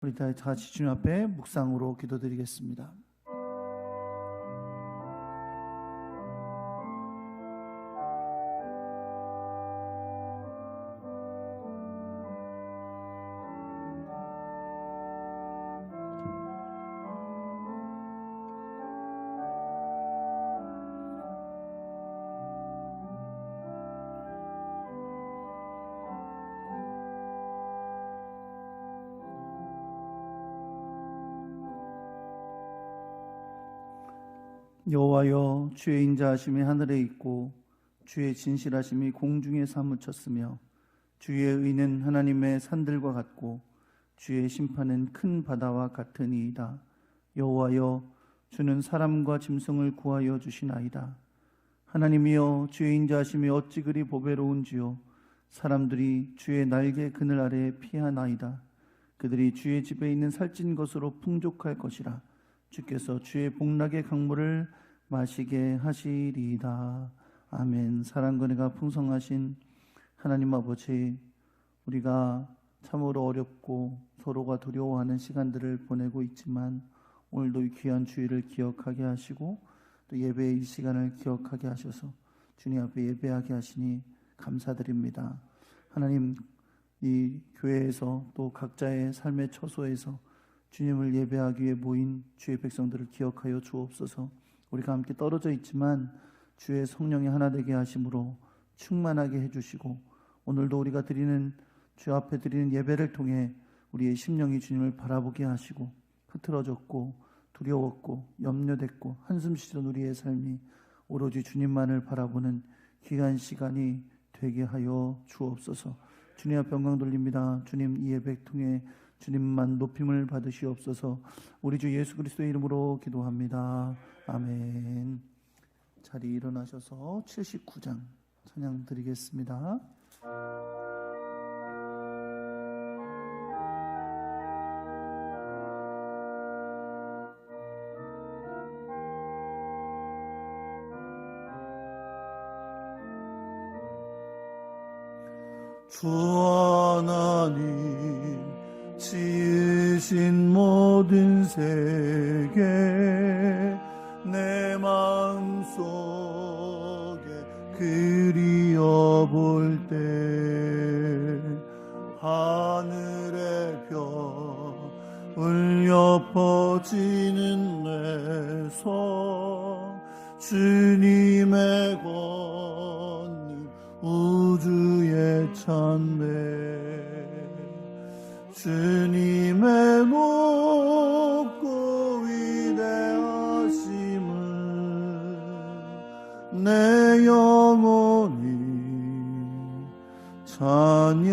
우리 다 같이 주님 앞에 묵상으로 기도드리겠습니다. 여호와여, 주의 인자하심이 하늘에 있고 주의 진실하심이 공중에 사무쳤으며 주의 의는 하나님의 산들과 같고 주의 심판은 큰 바다와 같으니이다. 여호와여, 주는 사람과 짐승을 구하여 주시나이다. 하나님이여, 주의 인자하심이 어찌 그리 보배로운지요. 사람들이 주의 날개 그늘 아래에 피하나이다. 그들이 주의 집에 있는 살찐 것으로 풍족할 것이라. 주께서 주의 복락의 강물을 마시게 하시리이다. 아멘. 사랑과 은혜가 풍성하신 하나님 아버지, 우리가 참으로 어렵고 서로가 두려워하는 시간들을 보내고 있지만 오늘도 이 귀한 주일을 기억하게 하시고 또 예배의 이 시간을 기억하게 하셔서 주님 앞에 예배하게 하시니 감사드립니다. 하나님, 이 교회에서 또 각자의 삶의 처소에서 주님을 예배하기 위해 모인 주의 백성들을 기억하여 주옵소서. 우리가 함께 떨어져 있지만 주의 성령이 하나 되게 하심으로 충만하게 해주시고 오늘도 우리가 드리는 주 앞에 드리는 예배를 통해 우리의 심령이 주님을 바라보게 하시고 흐트러졌고 두려웠고 염려됐고 한숨 쉬던 우리의 삶이 오로지 주님만을 바라보는 귀한 시간이 되게 하여 주옵소서. 주님 앞에 영광 돌립니다. 주님, 이 예배 통해 주님만 높임을 받으시옵소서. 우리 주 예수 그리스도의 이름으로 기도합니다. 아멘. 자리 일어나셔서 79장 찬양 드리겠습니다. 주 하나님 지으신 모든 세계 내 마음속에 그리어볼 때 하늘의 별 울려 퍼지는 내 손 주님의 권능 우주의 찬美주님의 높고 위대하심을 내 영혼이 찬양하네.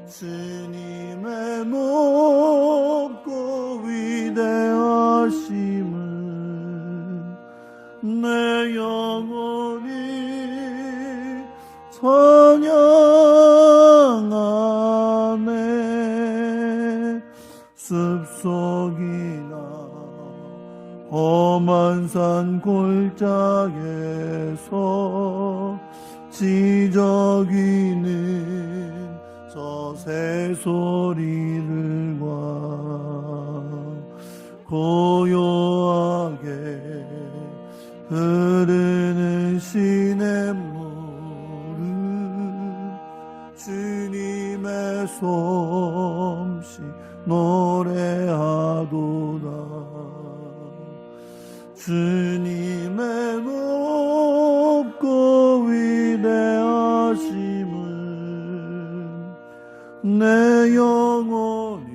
주님의 높고 위대하심을 내 영혼이 찬양하네. 숲속이나 험한 산 골짜기에서 지저귀는 저 새소리들과 고요하게 흐르는 시냇물은 주님의 솜씨 노래하도다. 주님의 높고 위대하심을 내 영혼이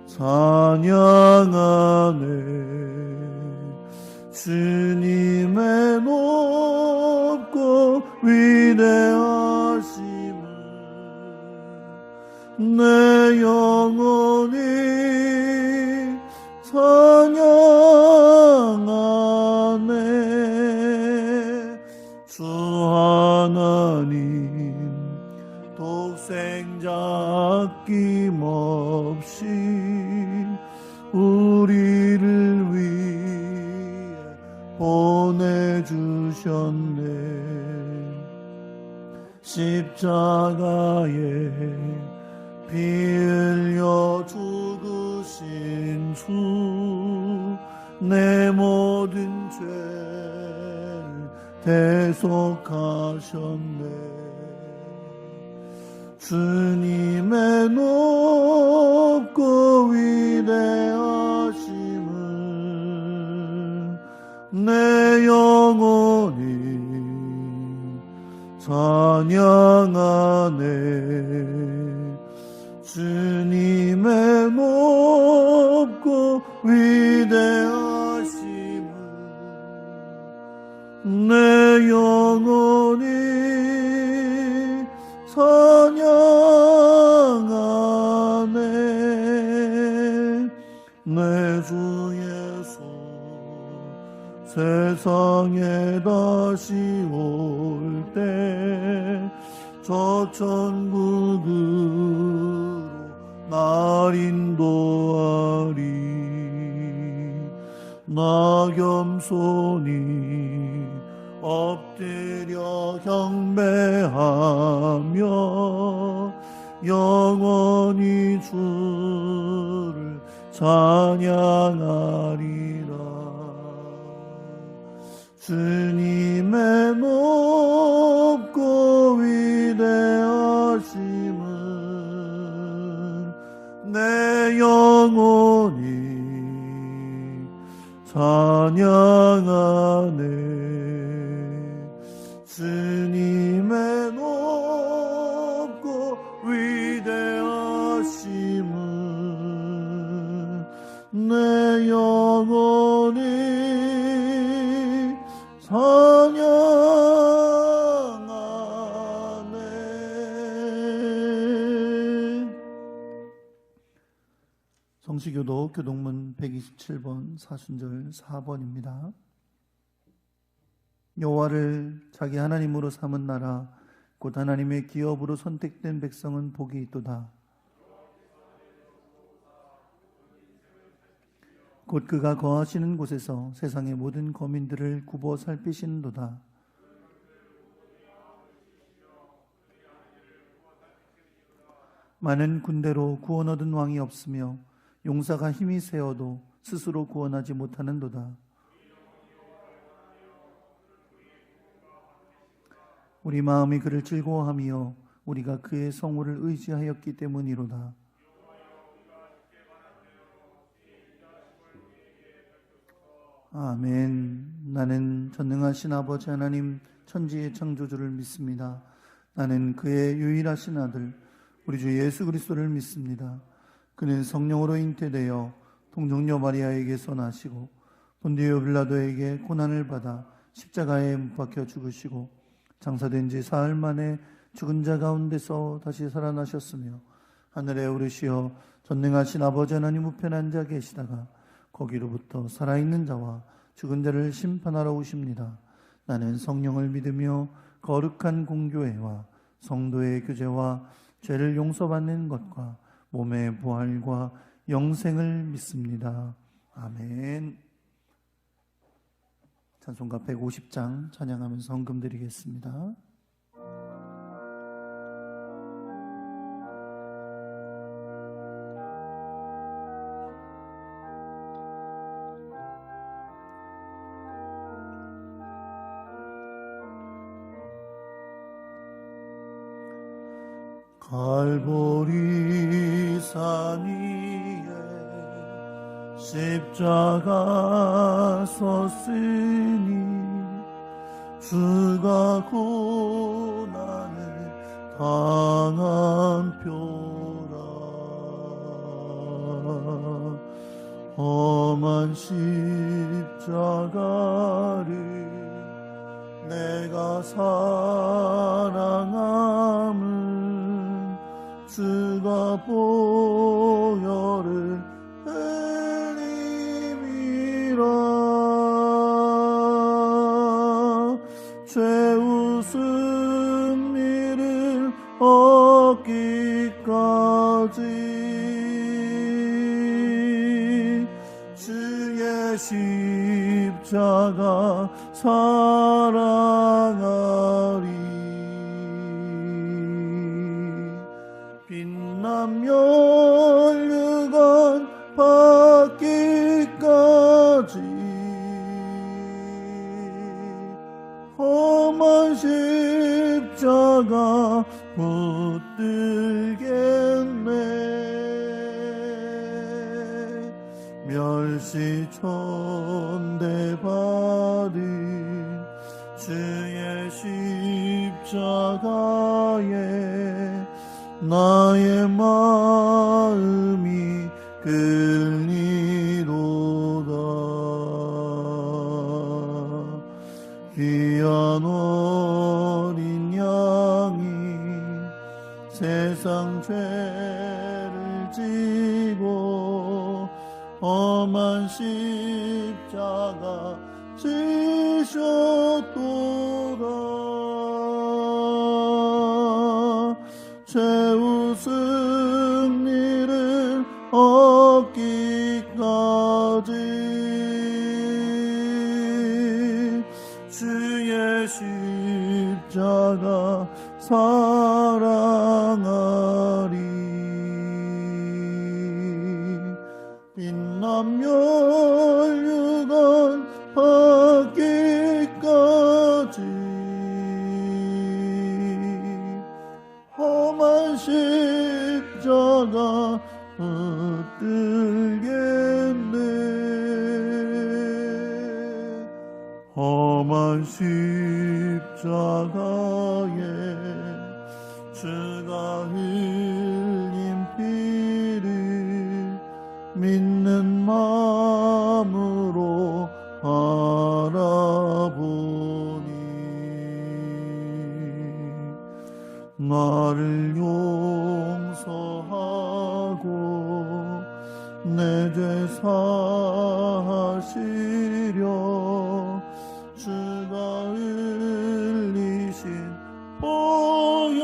찬양하네. 주님의 높고 위대하심을 내 영혼이 찬양하네. 주 하나님 독생자 아낌없이 우리를 위해 보내주셨네. 십자가에 피 흘려 죽으신 주, 내 모든 죄를 대속하셨네. 주님의 높고 위대하심을 내 영혼이 찬양하네. 주님의 높고 위대하심을 내 영혼이 찬양하네. 내 주 예수 세상에 다시 올 때 저 천국으로 날 인도하리. 나 겸손히 엎드려 경배하며 영원히 주를 찬양하리라. 주님의 높고 위대하심을 내 영혼이 찬양하네. 주님의 높고 위대하심을 내 영혼이 찬양하네. 성시교도 교동문 127번 사순절 4번입니다. 여호와를 자기 하나님으로 삼은 나라 곧 하나님의 기업으로 선택된 백성은 복이 있도다. 곧 그가 거하시는 곳에서 세상의 모든 거민들을 굽어 살피시는도다. 많은 군대로 구원 얻은 왕이 없으며 용사가 힘이 세어도 스스로 구원하지 못하는도다. 우리 마음이 그를 즐거워하며 우리가 그의 성호를 의지하였기 때문이로다. 아멘. 나는 전능하신 아버지 하나님 천지의 창조주를 믿습니다. 나는 그의 유일하신 아들 우리 주 예수 그리스도를 믿습니다. 그는 성령으로 잉태되어 동정녀 마리아에게서 나시고 본디오 빌라도에게 고난을 받아 십자가에 못 박혀 죽으시고 장사된 지 사흘 만에 죽은 자 가운데서 다시 살아나셨으며 하늘에 오르시어 전능하신 아버지 하나님 우편에 앉아 계시다가 거기로부터 살아있는 자와 죽은 자를 심판하러 오십니다. 나는 성령을 믿으며 거룩한 공교회와 성도의 교제와 죄를 용서받는 것과 몸의 부활과 영생을 믿습니다. 아멘. 찬송가 150장 찬양하면서 헌금 드리겠습니다. 갈보리 산 위에 십자가 섰으니 주가 고난을 당한 표라. 험한 십자가를 내가 사랑함을 주가 보혈을 흘림이라. 죄 웃음이를 얻기까지 주의 십자가 사랑하리. 빛나면 율관 받기까지 험한 십자가 붙들겠네. 멸시천대 받은 주의 십자가에 나의 마음이 끌리도다. 귀한 어린 양이 세상 죄를 지고 험한 십자가 지셨도다. 최후 승리를 얻기까지 주의 십자가 사랑하리. 빛나면 율관 받기까지 험한 십자가 붙들겠네. 험한 십자가에 주가 흘린 피를 믿는 마음으로 바라보니 나를 용서하고 내 죄 사하시려 주가 흘리신 보혈이라.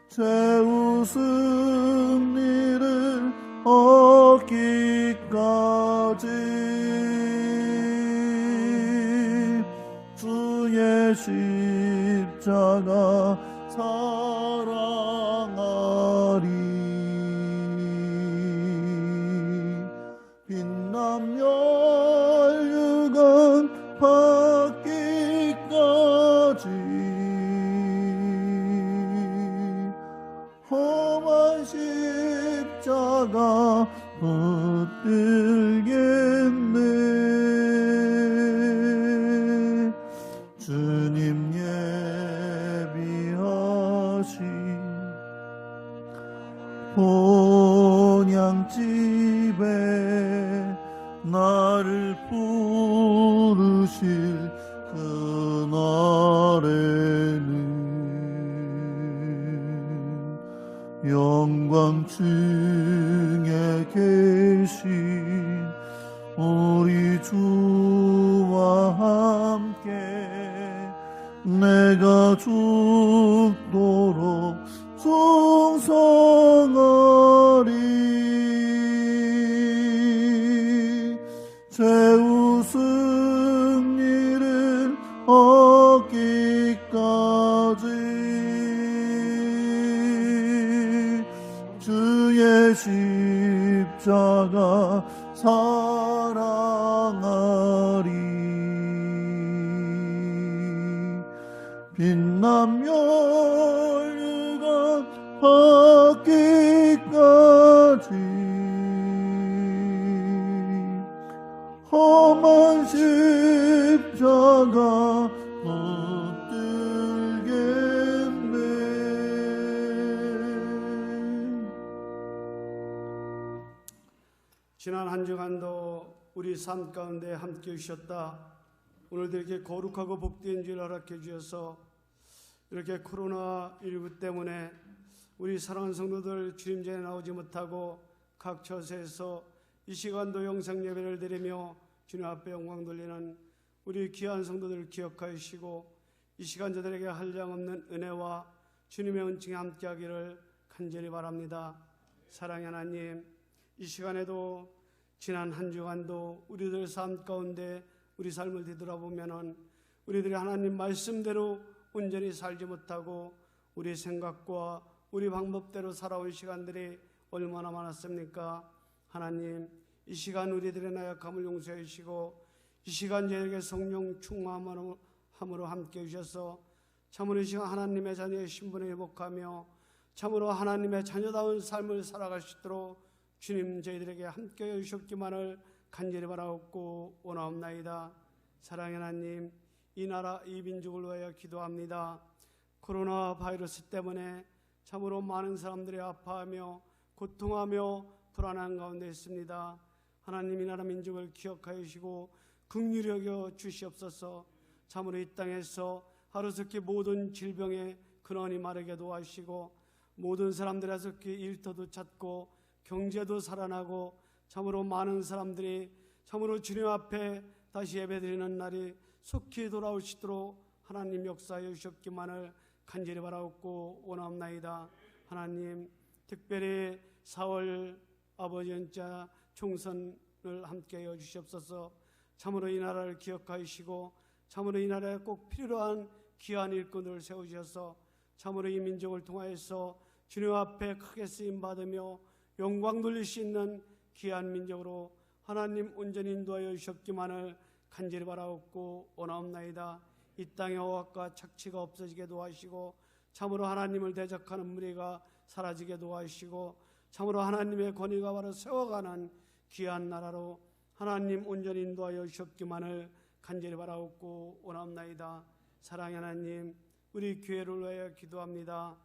최후 승리를 얻기까지 주의 십자가 사랑하리. 빛나면 율관 받기까지 험한 십자가 붙들겠네. 주님 예비하신 본향집에 나를 부르실 그날에는 영광 중에 계신 우리 주와 함께 내가 죽도록 충성하리. 최후 승리를 얻기까지 주의 십자가 사랑하리. 빛나면 율관 받기까지 험한 십자가 붙들겠네. 지난 한 주간도 우리 삶 가운데 함께 해주셨다. 오늘도 이렇게 거룩하고 복된 주를 허락해 주셔서 이렇게 코로나19 때문에 우리 사랑하는 성도들 주님전에 나오지 못하고 각 처소에서 이 시간도 영상 예배를 드리며 주님 앞에 영광 돌리는 우리 귀한 성도들을 기억하여 주시고 이 시간 저들에게 한량없는 은혜와 주님의 은총이 함께하기를 간절히 바랍니다. 사랑의 하나님, 이 시간에도 지난 한 주간도 우리들 삶 가운데 우리 삶을 뒤돌아보면은 우리들이 하나님 말씀대로 온전히 살지 못하고 우리 생각과 우리 방법대로 살아온 시간들이 얼마나 많았습니까? 하나님, 이 시간 우리들의 나약함을 용서해 주시고 이 시간 저에게 성령 충만함으로 함께 해주셔서 참으로 이 시간 하나님의 자녀의 신분을 회복하며 참으로 하나님의 자녀다운 삶을 살아갈 수 있도록 주님 저희들에게 함께 해주셨기만을 간절히 바라옵고 원하옵나이다. 사랑의 하나님, 이 나라 이 민족을 위하여 기도합니다. 코로나 바이러스 때문에 참으로 많은 사람들이 아파하며 고통하며 불안한 가운데 있습니다. 하나님, 이 나라 민족을 기억하여 주시고 긍휼히 여겨 주시옵소서. 참으로 이 땅에서 하루속히 모든 질병의 근원이 마르게 도와주시고 모든 사람들의 속히 일터도 찾고 경제도 살아나고 참으로 많은 사람들이 참으로 주님 앞에 다시 예배드리는 날이 속히 돌아올 수 있도록 하나님 역사하여 주셨기만을 간절히 바라옵고 원하옵나이다. 하나님, 특별히 4월 아버지 연자 총선을 함께하여 주시옵소서. 참으로 이 나라를 기억하시고 참으로 이 나라에 꼭 필요한 귀한 일꾼을 세우셔서 참으로 이 민족을 통하여서 주님 앞에 크게 쓰임받으며 영광 돌릴 수 있는 귀한 민족으로 하나님 온전히 인도하여 주셨기만을 간절히 바라옵고 원하옵나이다. 이 땅의 억압과 착취가 없어지게 도와주시고 참으로 하나님을 대적하는 무리가 사라지게 도와주시고 참으로 하나님의 권위가 바로 세워가는 귀한 나라로 하나님 온전히 인도하여 주셨기만을 간절히 바라옵고 원하옵나이다. 사랑의 하나님, 우리 교회를 위하여 기도합니다.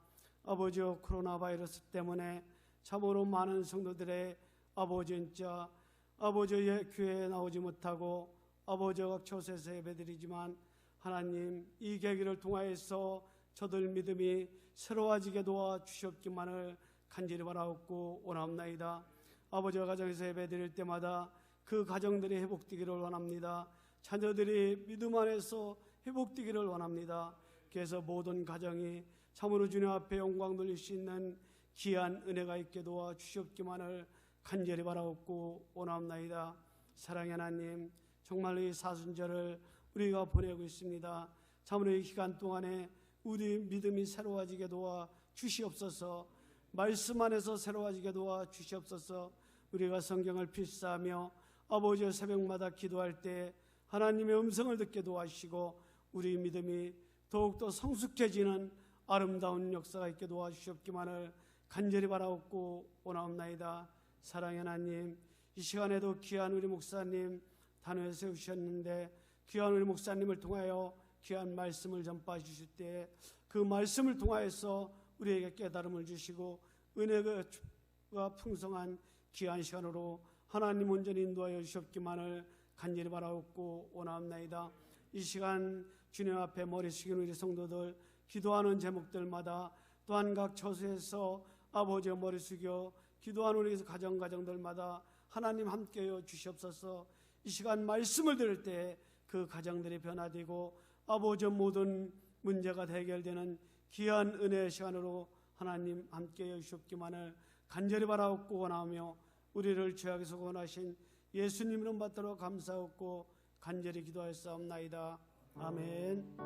아버지여, 코로나 바이러스 때문에 참으로 많은 성도들의 아버지 연자 아버지의 교회에 나오지 못하고 아버지와 초세에서 예배드리지만 하나님, 이 계기를 통하여서 저들 믿음이 새로워지게 도와주셨기만을 간절히 바라옵고 원하옵나이다. 아버지와 가정에서 예배드릴 때마다 그 가정들이 회복되기를 원합니다. 자녀들이 믿음 안에서 회복되기를 원합니다. 그래서 모든 가정이 참으로 주님 앞에 영광 돌릴 수 있는 귀한 은혜가 있게 도와주셨기만을 간절히 바라옵고 원하옵나이다. 사랑의 하나님, 정말로 이 사순절을 우리가 보내고 있습니다. 참으로 이 기간 동안에 우리 믿음이 새로워지게 도와주시옵소서. 말씀 안에서 새로워지게 도와주시옵소서. 우리가 성경을 필사하며 아버지의 새벽마다 기도할 때 하나님의 음성을 듣게 도와주시고 우리 믿음이 더욱더 성숙해지는 아름다운 역사가 있게 도와주시옵기만을 간절히 바라옵고 원하옵나이다. 사랑의 하나님, 이 시간에도 귀한 우리 목사님 단회에 세우셨는데 귀한 우리 목사님을 통하여 귀한 말씀을 전파해 주실 때 그 말씀을 통하여서 우리에게 깨달음을 주시고 은혜가 풍성한 귀한 시간으로 하나님 온전히 인도하여 주셨기만을 간절히 바라옵고 원하옵나이다. 이 시간 주님 앞에 머리 숙인 우리 성도들 기도하는 제목들마다 또한 각 처소에서 아버지의 머리 숙여 기도하는 우리 가정들마다 하나님 함께해 주시옵소서. 이 시간 말씀을 들을 때 그 가정들이 변화되고 아버지의 모든 문제가 해결되는 귀한 은혜의 시간으로 하나님 함께해 주셨기만을 간절히 바라옵고 원하며 우리를 죄악에서 구원하신 예수님 이름 받도록 감사하고 간절히 기도하였사옵나이다. 아멘.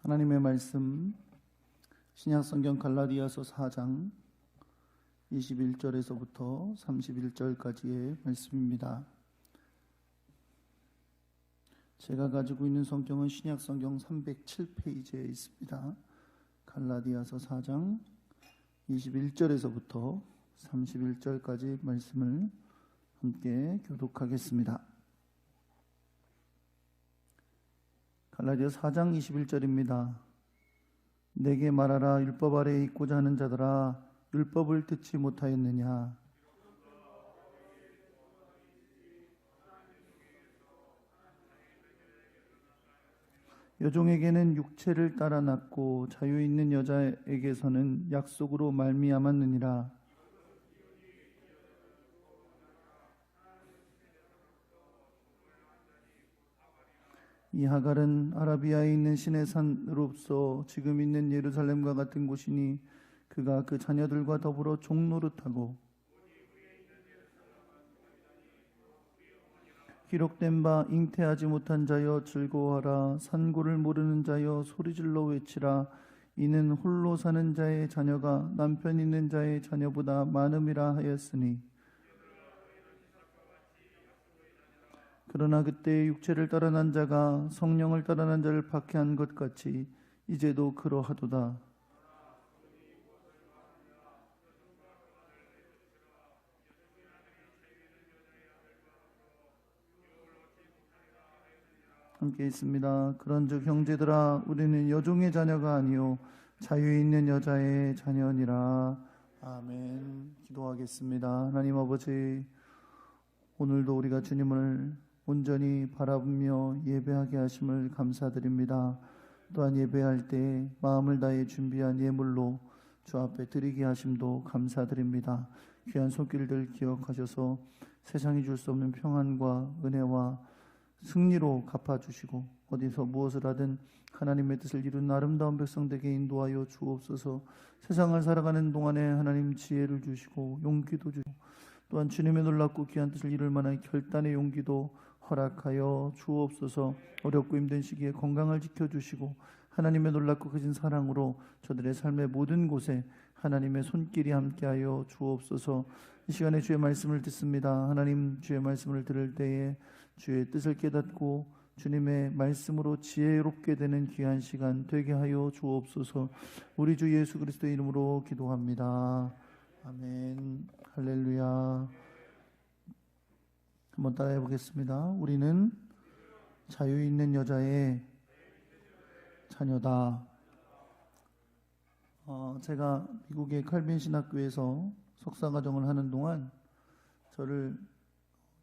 하나님의 말씀 신약성경 갈라디아서 4장 21절에서부터 31절까지의 말씀입니다. 제가 가지고 있는 성경은 신약성경 307페이지에 있습니다. 갈라디아서 4장 21절에서부터 31절까지 말씀을 함께 교독하겠습니다. 갈라디아서 4장 21절입니다. 내게 말하라. 율법 아래에 있고자 하는 자들아, 율법을 듣지 못하였느냐? 여종에게는 육체를 따라 낳고 자유 있는 여자에게서는 약속으로 말미암았느니라. 이 하갈은 아라비아에 있는 신의 산으로서 지금 있는 예루살렘과 같은 곳이니 그가 그 자녀들과 더불어 종노릇하고 기록된 바 잉태하지 못한 자여 즐거워하라. 산고를 모르는 자여 소리질러 외치라. 이는 홀로 사는 자의 자녀가 남편 있는 자의 자녀보다 많음이라 하였으니 그러나 그때 육체를 따라 난 자가 성령을 따라 난 자를 박해한 것 같이 이제도 그러하도다. 함께 있습니다. 그런즉 형제들아 우리는 여종의 자녀가 아니요 자유 있는 여자의 자녀니라. 아멘. 기도하겠습니다. 하나님 아버지, 오늘도 우리가 주님을 온전히 바라보며 예배하게 하심을 감사드립니다. 또한 예배할 때 마음을 다해 준비한 예물로 주 앞에 드리게 하심도 감사드립니다. 귀한 손길들 기억하셔서 세상이 줄 수 없는 평안과 은혜와 승리로 갚아주시고 어디서 무엇을 하든 하나님의 뜻을 이룬 아름다운 백성되게 인도하여 주옵소서. 세상을 살아가는 동안에 하나님 지혜를 주시고 용기도 주시고 또한 주님의 놀랍고 귀한 뜻을 이룰 만한 결단의 용기도 허락하여 주옵소서. 어렵고 힘든 시기에 건강을 지켜주시고 하나님의 놀랍고 크신 사랑으로 저들의 삶의 모든 곳에 하나님의 손길이 함께하여 주옵소서. 이 시간에 주의 말씀을 듣습니다. 하나님, 주의 말씀을 들을 때에 주의 뜻을 깨닫고 주님의 말씀으로 지혜롭게 되는 귀한 시간 되게 하여 주옵소서. 우리 주 예수 그리스도의 이름으로 기도합니다. 아멘. 할렐루야. 한번 따라해 보겠습니다. 우리는 자유 있는 여자의 자녀다. 제가 미국의 칼빈 신학교에서 석사과정을 하는 동안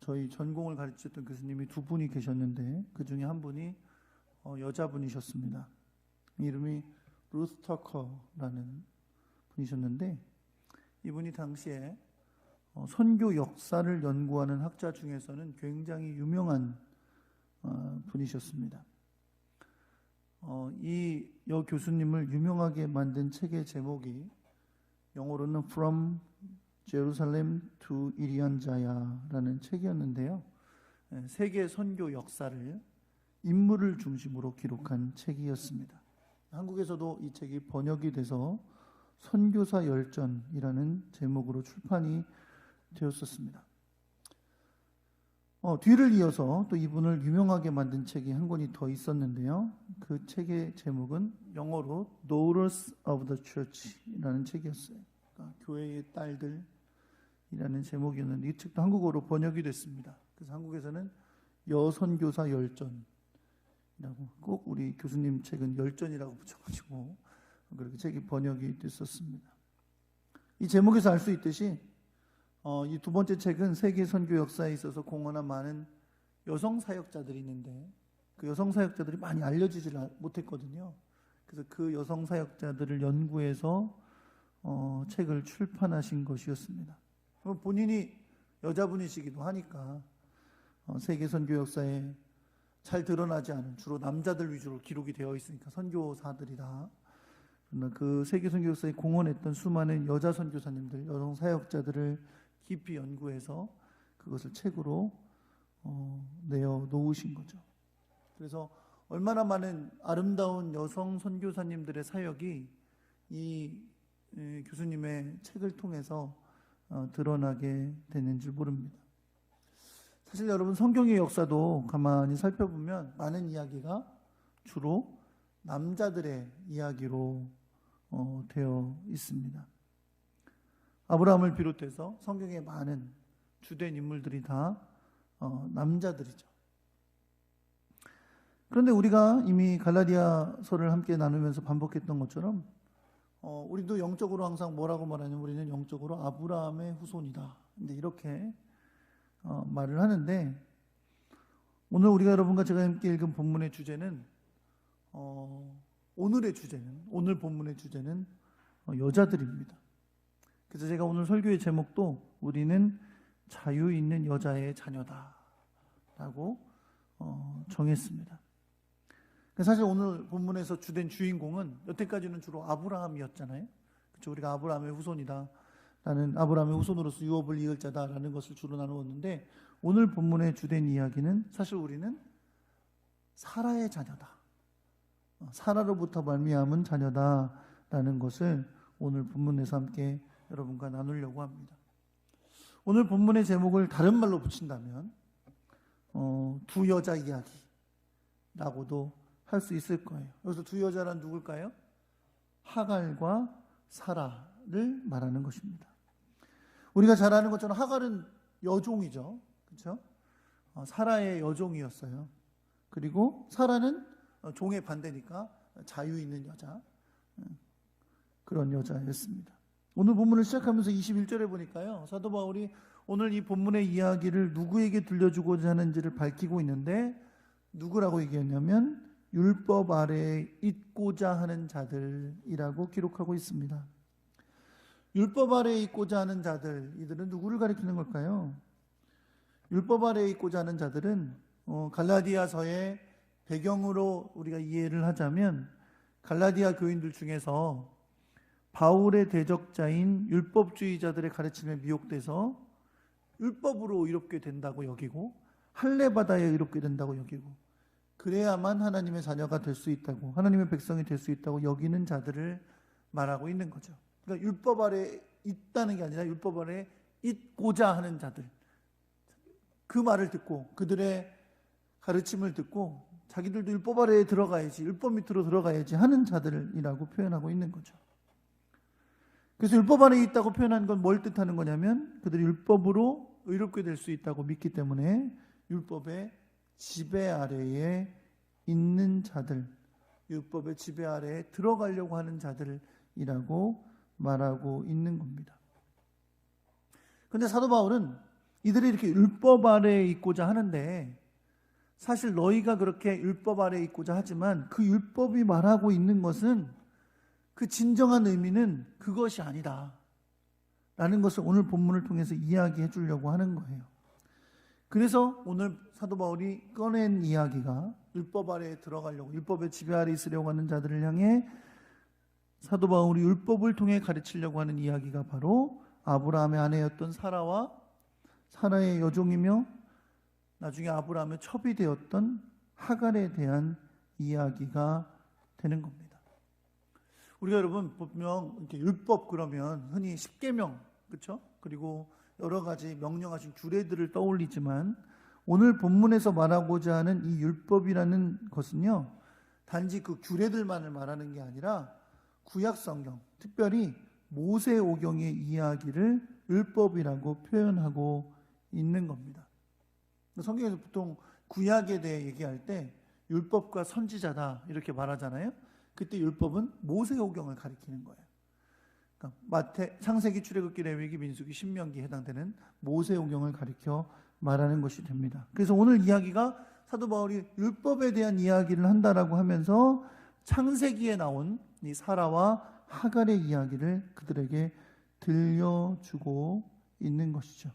저희 전공을 가르치셨던 교수님이 두 분이 계셨는데 그 중에 한 분이 여자분이셨습니다. 이름이 루스 터커라는 분이셨는데 이분이 당시에 선교 역사를 연구하는 학자 중에서는 굉장히 유명한 분이셨습니다. 이 교수님을 유명하게 만든 책의 제목이 영어로는 From Jerusalem to 이리안자야라는 책이었는데요. 세계 선교 역사를 인물을 중심으로 기록한 책이었습니다. 한국에서도 이 책이 번역이 돼서 선교사 열전이라는 제목으로 출판이 되었었습니다. 뒤를 이어서 또 이분을 유명하게 만든 책이 한 권이 더 있었는데요. 그 책의 제목은 영어로 Daughters of the Church라는 책이었어요. 그러니까 교회의 딸들이라는 제목이었는데 이 책도 한국어로 번역이 됐습니다. 그래서 한국에서는 여선교사 열전이라고, 꼭 우리 교수님 책은 열전이라고 붙여가지고 그렇게 책이 번역이 됐었습니다. 이 제목에서 알 수 있듯이 이 두 번째 책은 세계 선교 역사에 있어서 공헌한 많은 여성 사역자들이 있는데 그 여성 사역자들이 많이 알려지지 못했거든요. 그래서 그 여성 사역자들을 연구해서 책을 출판하신 것이었습니다. 본인이 여자분이시기도 하니까 세계 선교 역사에 잘 드러나지 않은 주로 남자들 위주로 기록이 되어 있으니까 선교사들이 다 그 세계 선교 역사에 공헌했던 수많은 여자 선교사님들, 여성 사역자들을 깊이 연구해서 그것을 책으로 내어 놓으신 거죠. 그래서 얼마나 많은 아름다운 여성 선교사님들의 사역이 이 교수님의 책을 통해서 드러나게 되는지 모릅니다. 사실 여러분 성경의 역사도 가만히 살펴보면 많은 이야기가 주로 남자들의 이야기로 되어 있습니다. 아브라함을 비롯해서 성경의 많은 주된 인물들이 다 남자들이죠. 그런데 우리가 이미 갈라디아서를 함께 나누면서 반복했던 것처럼 우리도 영적으로 항상 뭐라고 말하냐면 우리는 영적으로 아브라함의 후손이다. 근데 이렇게 말을 하는데 오늘 우리가 여러분과 제가 함께 읽은 본문의 주제는 오늘 본문의 주제는 여자들입니다. 그래서 제가 오늘 설교의 제목도 우리는 자유 있는 여자의 자녀다 라고 정했습니다. 사실 오늘 본문에서 주된 주인공은 여태까지는 주로 아브라함이었잖아요. 그렇죠? 우리가 아브라함의 후손이다. 나는 아브라함의 후손으로서 유업을 이을 자다라는 것을 주로 나누었는데, 오늘 본문의 주된 이야기는 사실 우리는 사라의 자녀다. 사라로부터 말미암은 자녀다라는 것을 오늘 본문에서 함께 여러분과 나누려고 합니다. 오늘 본문의 제목을 다른 말로 붙인다면 두 여자 이야기라고도 할 수 있을 거예요. 여기서 두 여자란 누굴까요? 하갈과 사라를 말하는 것입니다. 우리가 잘 아는 것처럼 하갈은 여종이죠. 그렇죠? 사라의 여종이었어요. 그리고 사라는 종의 반대니까 자유 있는 여자, 그런 여자였습니다. 오늘 본문을 시작하면서 21절에 보니까요, 사도 바울이 오늘 이 본문의 이야기를 누구에게 들려주고자 하는지를 밝히고 있는데, 누구라고 얘기했냐면 율법 아래에 있고자 하는 자들이라고 기록하고 있습니다. 율법 아래에 있고자 하는 자들, 이들은 누구를 가리키는 걸까요? 율법 아래에 있고자 하는 자들은 갈라디아서의 배경으로 우리가 이해를 하자면, 갈라디아 교인들 중에서 바울의 대적자인 율법주의자들의 가르침에 미혹돼서 율법으로 의롭게 된다고 여기고 할례받아야 의롭게 된다고 여기고 그래야만 하나님의 자녀가 될 수 있다고, 하나님의 백성이 될 수 있다고 여기는 자들을 말하고 있는 거죠. 그러니까 율법 아래 있다는 게 아니라 율법 아래 있고자 하는 자들, 그 말을 듣고 그들의 가르침을 듣고 자기들도 율법 아래에 들어가야지, 율법 밑으로 들어가야지 하는 자들이라고 표현하고 있는 거죠. 그래서 율법 안에 있다고 표현한 건 뭘 뜻하는 거냐면, 그들이 율법으로 의롭게 될 수 있다고 믿기 때문에 율법의 지배 아래에 있는 자들, 율법의 지배 아래에 들어가려고 하는 자들이라고 말하고 있는 겁니다. 그런데 사도 바울은 이들이 이렇게 율법 아래에 있고자 하는데, 사실 너희가 그렇게 율법 아래에 있고자 하지만 그 율법이 말하고 있는 것은, 그 진정한 의미는 그것이 아니다 라는 것을 오늘 본문을 통해서 이야기해 주려고 하는 거예요. 그래서 오늘 사도 바울이 꺼낸 이야기가 율법 아래에 들어가려고, 율법의 지배 아래에 있으려고 하는 자들을 향해 사도 바울이 율법을 통해 가르치려고 하는 이야기가 바로 아브라함의 아내였던 사라와 사라의 여종이며 나중에 아브라함의 첩이 되었던 하갈에 대한 이야기가 되는 겁니다. 우리가 여러분 보면 이렇게 율법 그러면 흔히 십계명, 그렇죠? 그리고 여러 가지 명령하신 규례들을 떠올리지만, 오늘 본문에서 말하고자 하는 이 율법이라는 것은요, 단지 그 규례들만을 말하는 게 아니라 구약 성경, 특별히 모세오경의 이야기를 율법이라고 표현하고 있는 겁니다. 성경에서 보통 구약에 대해 얘기할 때 율법과 선지자다 이렇게 말하잖아요. 그때 율법은 모세오경을 가리키는 거예요. 그러니까 창세기, 출애굽기, 레위기, 민수기, 신명기에 해당되는 모세오경을 가리켜 말하는 것이 됩니다. 그래서 오늘 이야기가 사도 바울이 율법에 대한 이야기를 한다라고 하면서 창세기에 나온 이 사라와 하갈의 이야기를 그들에게 들려주고 있는 것이죠.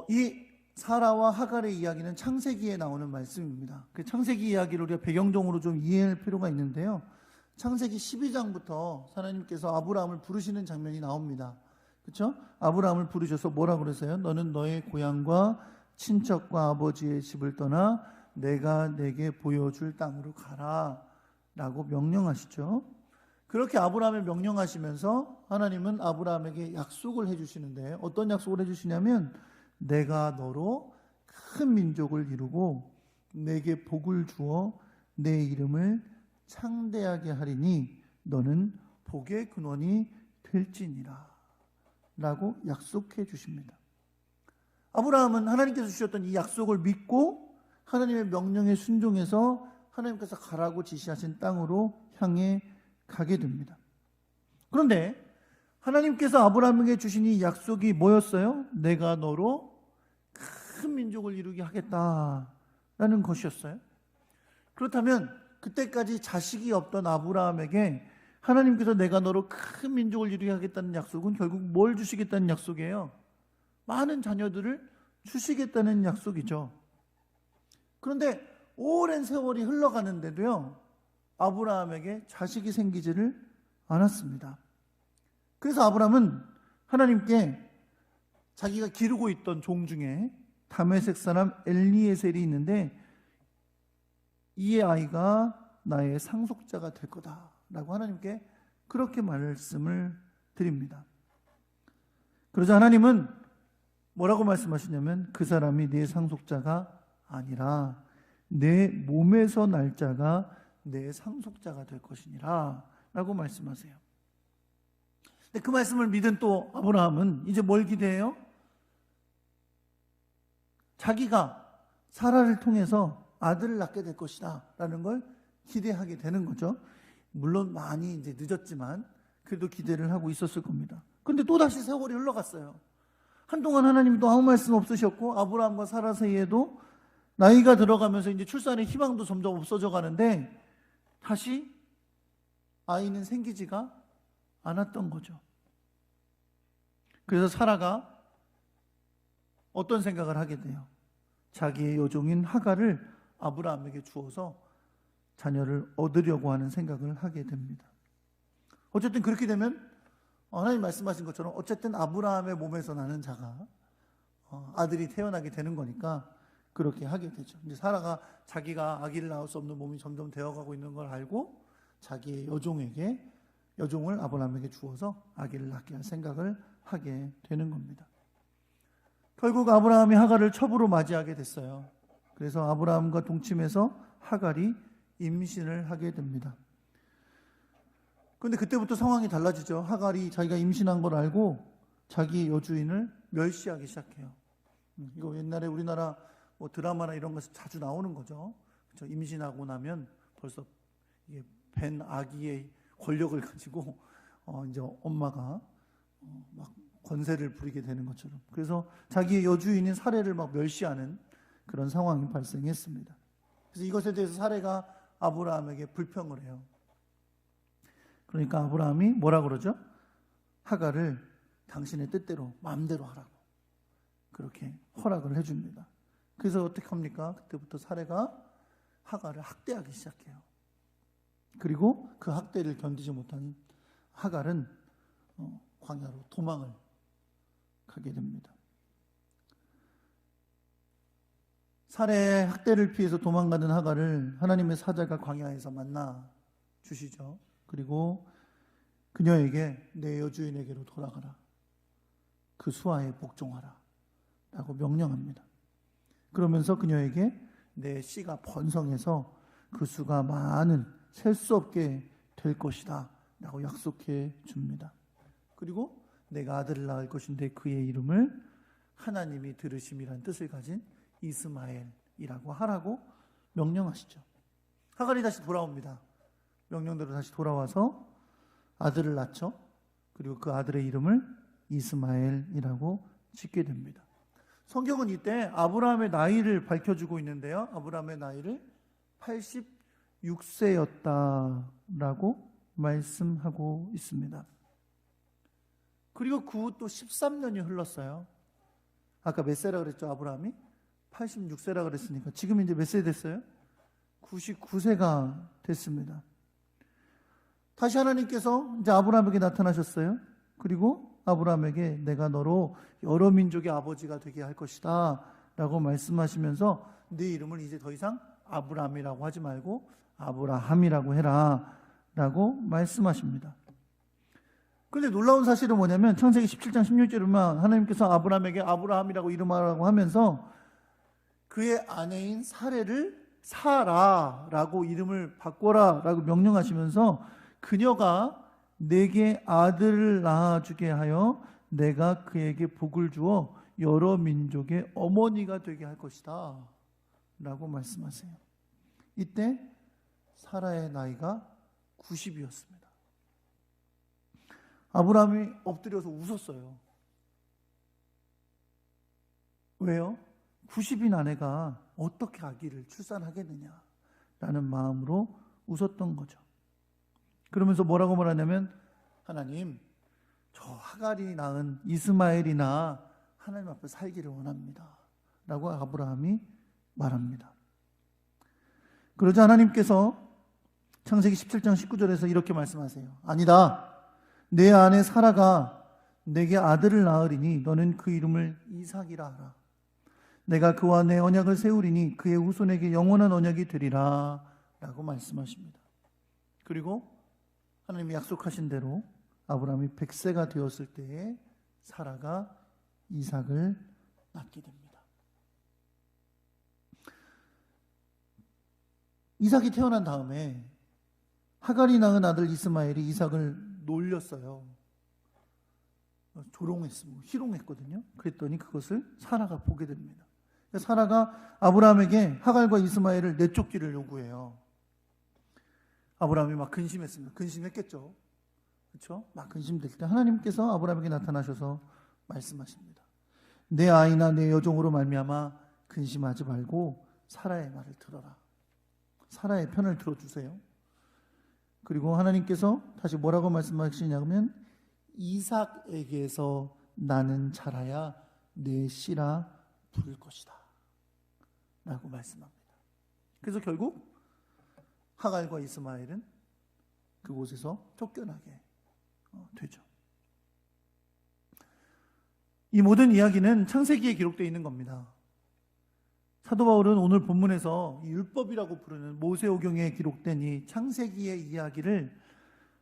이 사라와 하갈의 이야기는 창세기에 나오는 말씀입니다. 그 창세기 이야기를 우리가 배경적으로 좀 이해할 필요가 있는데요. 창세기 12장부터 하나님께서 아브라함을 부르시는 장면이 나옵니다. 그렇죠? 아브라함을 부르셔서 뭐라 그러세요? 너는 너의 고향과 친척과 아버지의 집을 떠나 내가 내게 보여줄 땅으로 가라 라고 명령하시죠. 그렇게 아브라함을 명령하시면서 하나님은 아브라함에게 약속을 해주시는데, 어떤 약속을 해주시냐면, 내가 너로 큰 민족을 이루고 내게 복을 주어 내 이름을 창대하게 하리니 너는 복의 근원이 될지니라 라고 약속해 주십니다. 아브라함은 하나님께서 주셨던 이 약속을 믿고 하나님의 명령에 순종해서 하나님께서 가라고 지시하신 땅으로 향해 가게 됩니다. 그런데 하나님께서 아브라함에게 주신 이 약속이 뭐였어요? 내가 너로 큰 민족을 이루게 하겠다라는 것이었어요. 그렇다면 그때까지 자식이 없던 아브라함에게 하나님께서 내가 너로 큰 민족을 이루게 하겠다는 약속은 결국 뭘 주시겠다는 약속이에요? 많은 자녀들을 주시겠다는 약속이죠. 그런데 오랜 세월이 흘러가는데도요, 아브라함에게 자식이 생기지를 않았습니다. 그래서 아브라함은 하나님께 자기가 기르고 있던 종 중에 다메섹 사람 엘리에셀이 있는데 이의 아이가 나의 상속자가 될 거다라고 하나님께 그렇게 말씀을 드립니다. 그러자 하나님은 뭐라고 말씀하시냐면 그 사람이 내 상속자가 아니라 내 몸에서 날 자가 내 상속자가 될 것이니라 라고 말씀하세요. 근데 그 말씀을 믿은 또 아브라함은 이제 뭘 기대해요? 자기가 사라를 통해서 아들을 낳게 될 것이다 라는 걸 기대하게 되는 거죠. 물론 많이 이제 늦었지만 그래도 기대를 하고 있었을 겁니다. 근데 또다시 세월이 흘러갔어요. 한동안 하나님이 또 아무 말씀 없으셨고 아브라함과 사라 사이에도 나이가 들어가면서 이제 출산의 희망도 점점 없어져 가는데 다시 아이는 생기지가 않았던 거죠. 그래서 사라가 어떤 생각을 하게 돼요? 자기의 여종인 하갈을 아브라함에게 주어서 자녀를 얻으려고 하는 생각을 하게 됩니다. 어쨌든 그렇게 되면 하나님 말씀하신 것처럼 어쨌든 아브라함의 몸에서 나는 자가 아들이 태어나게 되는 거니까 그렇게 하게 되죠. 이제 사라가 자기가 아기를 낳을 수 없는 몸이 점점 되어가고 있는 걸 알고 자기의 여종을 아브라함에게 주어서 아기를 낳게 할 생각을 하게 되는 겁니다. 결국 아브라함이 하갈을 첩으로 맞이하게 됐어요. 그래서 아브라함과 동침해서 하갈이 임신을 하게 됩니다. 그런데 그때부터 상황이 달라지죠. 하갈이 자기가 임신한 걸 알고 자기 여주인을 멸시하기 시작해요. 이거 옛날에 우리나라 뭐 드라마나 이런 것에 자주 나오는 거죠. 그렇죠? 임신하고 나면 벌써 이게 벤 아기의 권력을 가지고 이제 엄마가 막 권세를 부리게 되는 것처럼. 그래서 자기의 여주인인 사례를 막 멸시하는 그런 상황이 발생했습니다. 그래서 이것에 대해서 사례가 아브라함에게 불평을 해요. 그러니까 아브라함이 뭐라 그러죠? 하갈을 당신의 뜻대로 마음대로 하라고 그렇게 허락을 해줍니다. 그래서 어떻게 합니까? 그때부터 사례가 하갈을 학대하기 시작해요. 그리고 그 학대를 견디지 못한 하갈은 광야로 도망을 가게 됩니다. 사례의 학대를 피해서 도망가는 하갈을 하나님의 사자가 광야에서 만나 주시죠. 그리고 그녀에게 내 여주인에게로 돌아가라. 그 수하에 복종하라. 라고 명령합니다. 그러면서 그녀에게 내 씨가 번성해서 그 수가 많은 셀 수 없게 될 것이다. 라고 약속해 줍니다. 그리고 내가 아들을 낳을 것인데 그의 이름을 하나님이 들으심이란 뜻을 가진 이스마엘이라고 하라고 명령하시죠. 하갈이 다시 돌아옵니다. 명령대로 다시 돌아와서 아들을 낳죠. 그리고 그 아들의 이름을 이스마엘이라고 짓게 됩니다. 성경은 이때 아브라함의 나이를 밝혀주고 있는데요. 아브라함의 나이를 86세였다라고 말씀하고 있습니다. 그리고 그 후 또 13년이 흘렀어요. 아까 몇 세라 그랬죠? 아브라함이 86세라 그랬으니까 지금 이제 몇 세 됐어요? 99세가 됐습니다. 다시 하나님께서 이제 아브라함에게 나타나셨어요. 그리고 아브라함에게 내가 너로 여러 민족의 아버지가 되게 할 것이다 라고 말씀하시면서 네 이름을 이제 더 이상 아브라함이라고 하지 말고 아브라함이라고 해라 라고 말씀하십니다. 그런데 놀라운 사실은 뭐냐면 창세기 17장 16절에만 하나님께서 아브라함에게 아브라함이라고 이름하라고 하면서 그의 아내인 사례를 사라라고 이름을 바꿔라 라고 명령하시면서 그녀가 내게 아들을 낳아주게 하여 내가 그에게 복을 주어 여러 민족의 어머니가 되게 할 것이다 라고 말씀하세요. 이때 사라의 나이가 90이었습니다. 아브라함이 엎드려서 웃었어요. 왜요? 90인 아내가 어떻게 아기를 출산하겠느냐라는 마음으로 웃었던 거죠. 그러면서 뭐라고 말하냐면 하나님, 저 하갈이 낳은 이스마엘이나 하나님 앞에 살기를 원합니다 라고 아브라함이 말합니다. 그러자 하나님께서 창세기 17장 19절에서 이렇게 말씀하세요. 아니다. 내 아내 사라가 내게 아들을 낳으리니 너는 그 이름을 이삭이라 하라. 내가 그와 내 언약을 세우리니 그의 후손에게 영원한 언약이 되리라 라고 말씀하십니다. 그리고 하나님이 약속하신 대로 아브라함이 100세가 되었을 때에 사라가 이삭을 낳게 됩니다. 이삭이 태어난 다음에 하갈이 낳은 아들 이스마엘이 이삭을 놀렸어요. 조롱했습니다. 희롱했거든요. 그랬더니 그것을 사라가 보게 됩니다. 사라가 아브라함에게 하갈과 이스마엘을 내쫓기를 요구해요. 아브라함이 막 근심했습니다. 근심했겠죠. 그렇죠? 막 근심될 때 하나님께서 아브라함에게 나타나셔서 말씀하십니다. 내 아이나 내 여종으로 말미암아 근심하지 말고 사라의 말을 들어라. 사라의 편을 들어주세요. 그리고 하나님께서 다시 뭐라고 말씀하시냐면 이삭에게서 나는 자라야 내 씨라 부를 것이다 라고 말씀합니다. 그래서 결국 하갈과 이스마엘은 그곳에서 쫓겨나게 되죠. 이 모든 이야기는 창세기에 기록되어 있는 겁니다. 사도 바울은 오늘 본문에서 율법이라고 부르는 모세오경에 기록된 이 창세기의 이야기를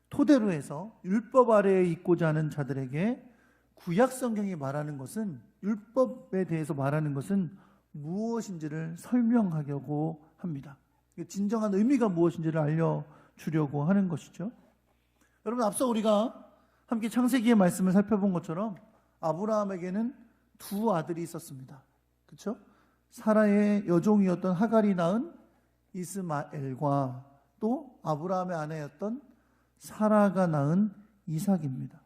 토대로 해서 율법 아래에 있고자 하는 자들에게 구약 성경이 말하는 것은, 율법에 대해서 말하는 것은 무엇인지를 설명하려고 합니다. 진정한 의미가 무엇인지를 알려주려고 하는 것이죠. 여러분, 앞서 우리가 함께 창세기의 말씀을 살펴본 것처럼 아브라함에게는 두 아들이 있었습니다. 그렇죠? 사라의 여종이었던 하갈이 낳은 이스마엘과 또 아브라함의 아내였던 사라가 낳은 이삭입니다.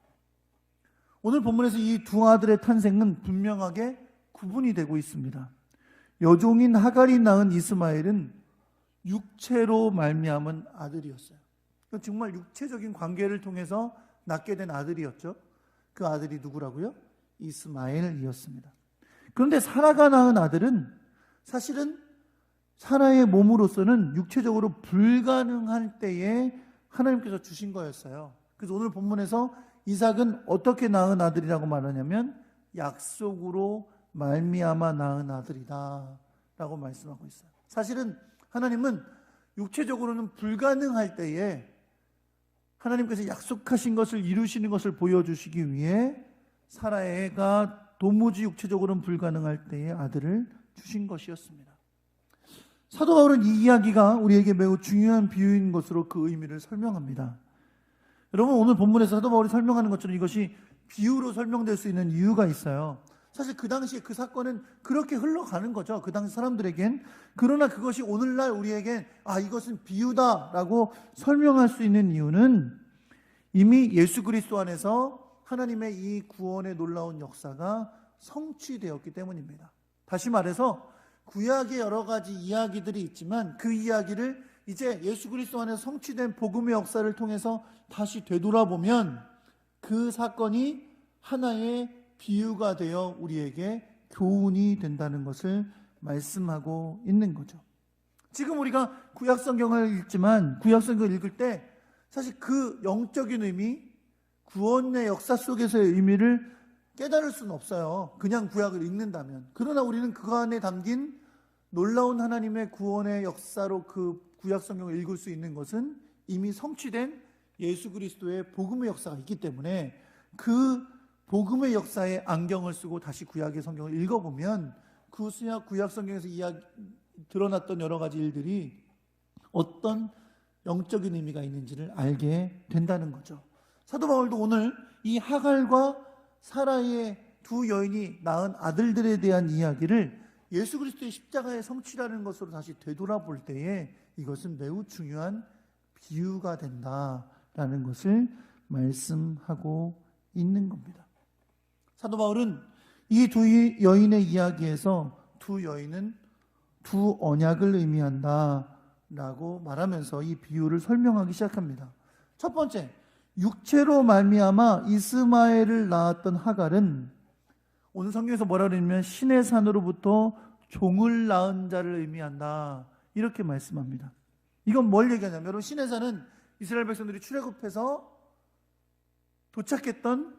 오늘 본문에서 이 두 아들의 탄생은 분명하게 구분이 되고 있습니다. 여종인 하갈이 낳은 이스마엘은 육체로 말미암은 아들이었어요. 정말 육체적인 관계를 통해서 낳게 된 아들이었죠. 그 아들이 누구라고요? 이스마엘이었습니다. 그런데 사라가 낳은 아들은 사실은 사라의 몸으로서는 육체적으로 불가능할 때에 하나님께서 주신 거였어요. 그래서 오늘 본문에서 이삭은 어떻게 낳은 아들이라고 말하냐면 약속으로 말미암아 낳은 아들이다 라고 말씀하고 있어요. 사실은 하나님은 육체적으로는 불가능할 때에 하나님께서 약속하신 것을 이루시는 것을 보여주시기 위해 사라가 도무지 육체적으로는 불가능할 때에 아들을 주신 것이었습니다. 사도 바울은 이 이야기가 우리에게 매우 중요한 비유인 것으로 그 의미를 설명합니다. 여러분, 오늘 본문에서 사도 바울이 설명하는 것처럼 이것이 비유로 설명될 수 있는 이유가 있어요. 사실 그 당시에 그 사건은 그렇게 흘러가는 거죠. 그 당시 사람들에겐. 그러나 그것이 오늘날 우리에겐 이것은 비유다라고 설명할 수 있는 이유는 이미 예수 그리스도 안에서 하나님의 이 구원의 놀라운 역사가 성취되었기 때문입니다. 다시 말해서 구약의 여러 가지 이야기들이 있지만 그 이야기를 이제 예수 그리스도 안에서 성취된 복음의 역사를 통해서 다시 되돌아보면 그 사건이 하나의 비유가 되어 우리에게 교훈이 된다는 것을 말씀하고 있는 거죠. 지금 우리가 구약 성경을 읽지만 구약 성경을 읽을 때 사실 그 영적인 의미, 구원의 역사 속에서의 의미를 깨달을 수는 없어요. 그냥 구약을 읽는다면. 그러나 우리는 그 안에 담긴 놀라운 하나님의 구원의 역사로 그 구약 성경을 읽을 수 있는 것은 이미 성취된 예수 그리스도의 복음의 역사가 있기 때문에 그 복음의 역사에 안경을 쓰고 다시 구약의 성경을 읽어보면 그 구약 성경에서 드러났던 여러 가지 일들이 어떤 영적인 의미가 있는지를 알게 된다는 거죠. 사도 바울도 오늘 이 하갈과 사라의 두 여인이 낳은 아들들에 대한 이야기를 예수 그리스도의 십자가의 성취라는 것으로 다시 되돌아볼 때에 이것은 매우 중요한 비유가 된다라는 것을 말씀하고 있는 겁니다. 사도 바울은 이 두 여인의 이야기에서 두 여인은 두 언약을 의미한다라고 말하면서 이 비유를 설명하기 시작합니다. 첫 번째, 육체로 말미암아 이스마엘을 낳았던 하갈은 오늘 성경에서 뭐라 그러냐면 신의 산으로부터 종을 낳은 자를 의미한다 이렇게 말씀합니다. 이건 뭘 얘기하냐면, 여러분, 시내산은 이스라엘 백성들이 출애굽해서 도착했던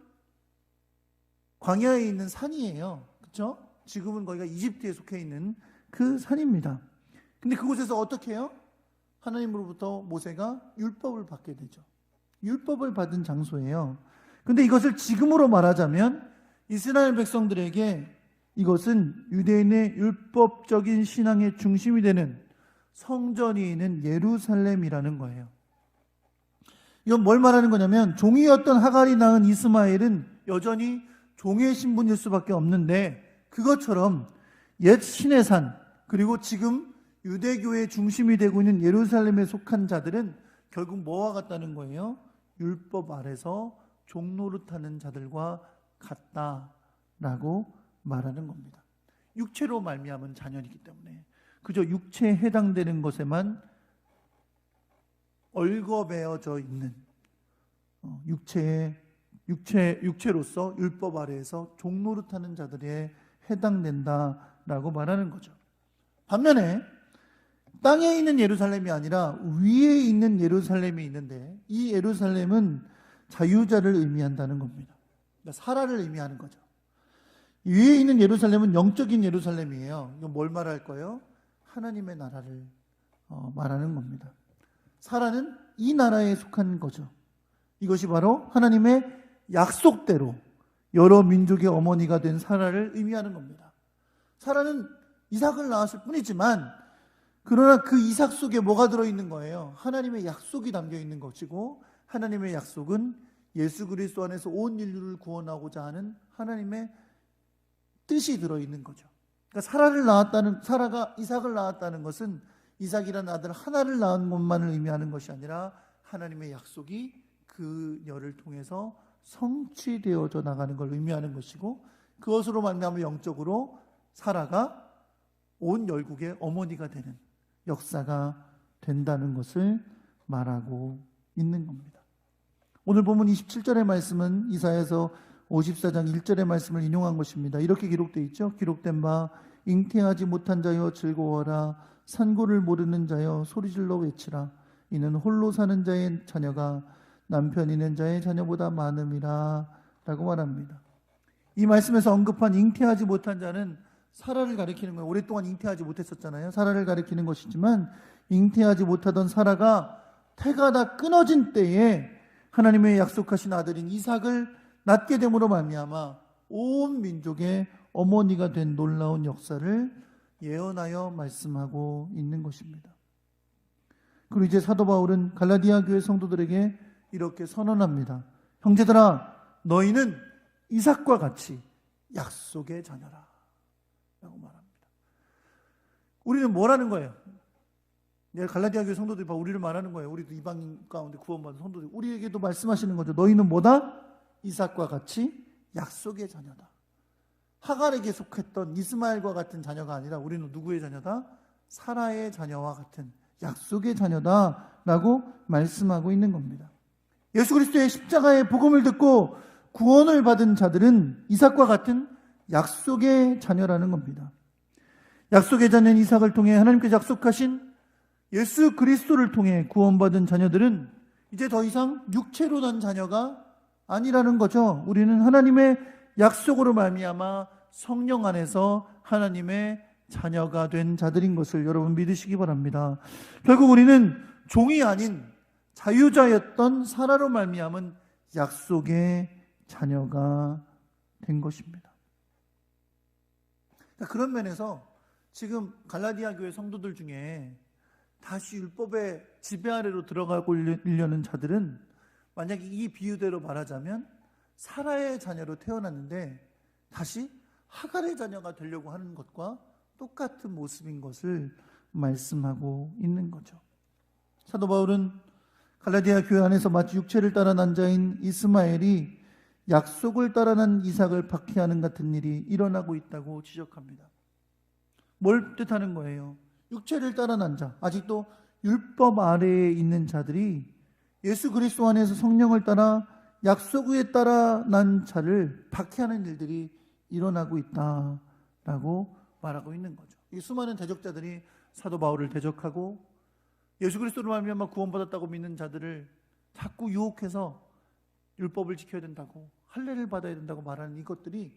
광야에 있는 산이에요. 그렇죠? 지금은 거기가 이집트에 속해 있는 그 산입니다. 근데 그곳에서 어떻게 해요? 하나님으로부터 모세가 율법을 받게 되죠. 율법을 받은 장소예요. 근데 이것을 지금으로 말하자면 이스라엘 백성들에게 이것은 유대인의 율법적인 신앙의 중심이 되는 성전이 있는 예루살렘이라는 거예요. 이건 뭘 말하는 거냐면, 종이었던 하갈이 낳은 이스마엘은 여전히 종의 신분일 수밖에 없는데, 그것처럼 옛 신의 산, 그리고 지금 유대교의 중심이 되고 있는 예루살렘에 속한 자들은 결국 뭐와 같다는 거예요? 율법 아래서 종노릇하는 자들과 같다라고 말하는 겁니다. 육체로 말미암은 자녀이기 때문에 그저 육체에 해당되는 것에만 얽어매어져 있는 육체로서 율법 아래에서 종노릇하는 자들에 해당된다라고 말하는 거죠. 반면에 땅에 있는 예루살렘이 아니라 위에 있는 예루살렘이 있는데, 이 예루살렘은 자유자를 의미한다는 겁니다. 그러니까 사라를 의미하는 거죠. 위에 있는 예루살렘은 영적인 예루살렘이에요. 이건 뭘 말할 거예요? 하나님의 나라를 말하는 겁니다. 사라는 이 나라에 속한 거죠. 이것이 바로 하나님의 약속대로 여러 민족의 어머니가 된 사라를 의미하는 겁니다. 사라는 이삭을 낳았을 뿐이지만, 그러나 그 이삭 속에 뭐가 들어있는 거예요? 하나님의 약속이 담겨 있는 것이고, 하나님의 약속은 예수 그리스도 안에서 온 인류를 구원하고자 하는 하나님의 뜻이 들어있는 거죠. 그러니까 사라가 이삭을 낳았다는 것은 이삭이라는 아들 하나를 낳은 것만을 의미하는 것이 아니라 하나님의 약속이 그녀를 통해서 성취되어져 나가는 걸 의미하는 것이고, 그것으로 말미암아 영적으로 사라가 온 열국의 어머니가 되는 역사가 된다는 것을 말하고 있는 겁니다. 오늘 본문 27절의 말씀은 이사야서 54장 1절의 말씀을 인용한 것입니다. 이렇게 기록되어 있죠. 기록된 바 잉태하지 못한 자여 즐거워라, 산고를 모르는 자여 소리질러 외치라, 이는 홀로 사는 자의 자녀가 남편 있는 자의 자녀보다 많음이라 라고 말합니다. 이 말씀에서 언급한 잉태하지 못한 자는 사라를 가리키는 거예요. 오랫동안 잉태하지 못했었잖아요. 사라를 가리키는 것이지만, 잉태하지 못하던 사라가 태가 다 끊어진 때에 하나님의 약속하신 아들인 이삭을 낳게 됨으로 말미암아 온 민족의 어머니가 된 놀라운 역사를 예언하여 말씀하고 있는 것입니다. 그리고 이제 사도 바울은 갈라디아 교회 성도들에게 이렇게 선언합니다. 형제들아, 너희는 이삭과 같이 약속의 자녀라 라고 말합니다. 우리는 뭐라는 거예요? 갈라디아 교회 성도들이 우리를 말하는 거예요. 우리도 이방인 가운데 구원받은 성도들, 우리에게도 말씀하시는 거죠. 너희는 뭐다? 이삭과 같이 약속의 자녀다. 하갈에게 속했던 이스마엘과 같은 자녀가 아니라 우리는 누구의 자녀다? 사라의 자녀와 같은 약속의 자녀다 라고 말씀하고 있는 겁니다. 예수 그리스도의 십자가의 복음을 듣고 구원을 받은 자들은 이삭과 같은 약속의 자녀라는 겁니다. 약속의 자녀인 이삭을 통해 하나님께서 약속하신 예수 그리스도를 통해 구원받은 자녀들은 이제 더 이상 육체로 난 자녀가 아니라는 거죠. 우리는 하나님의 약속으로 말미암아 성령 안에서 하나님의 자녀가 된 자들인 것을 여러분 믿으시기 바랍니다. 결국 우리는 종이 아닌 자유자였던 사라로 말미암은 약속의 자녀가 된 것입니다. 그런 면에서 지금 갈라디아 교회 성도들 중에 다시 율법의 지배 아래로 들어가려는 자들은 만약에 이 비유대로 말하자면 사라의 자녀로 태어났는데 다시 하갈의 자녀가 되려고 하는 것과 똑같은 모습인 것을 말씀하고 있는 거죠. 사도 바울은 갈라디아 교회 안에서 마치 육체를 따라 난 자인 이스마엘이 약속을 따라 난 이삭을 박해하는 같은 일이 일어나고 있다고 지적합니다. 뭘 뜻하는 거예요? 육체를 따라 난 자, 아직도 율법 아래에 있는 자들이 예수 그리스도 안에서 성령을 따라 약속에 따라 난 자를 박해하는 일들이 일어나고 있다라고 말하고 있는 거죠. 이 수많은 대적자들이 사도 바울을 대적하고 예수 그리스도로 말미암아 구원받았다고 믿는 자들을 자꾸 유혹해서 율법을 지켜야 된다고, 할례를 받아야 된다고 말하는 이것들이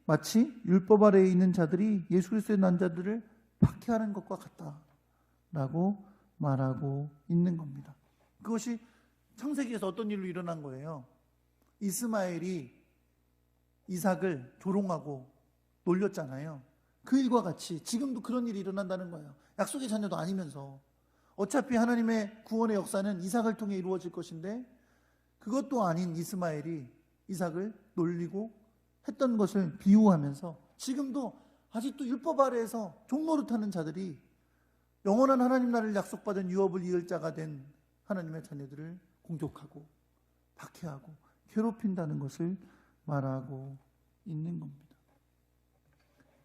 마치 율법 아래에 있는 자들이 예수 그리스도의 난 자들을 박해하는 것과 같다라고 말하고 있는 겁니다. 그것이 창세기에서 어떤 일로 일어난 거예요? 이스마엘이 이삭을 조롱하고 놀렸잖아요. 그 일과 같이 지금도 그런 일이 일어난다는 거예요. 약속의 자녀도 아니면서 어차피 하나님의 구원의 역사는 이삭을 통해 이루어질 것인데 그것도 아닌 이스마엘이 이삭을 놀리고 했던 것을 비유하면서 지금도 아직도 율법 아래에서 종노릇하는 자들이 영원한 하나님 나라를 약속받은 유업을 이을 자가 된 하나님의 자녀들을 공격하고 박해하고 괴롭힌다는 것을 말하고 있는 겁니다.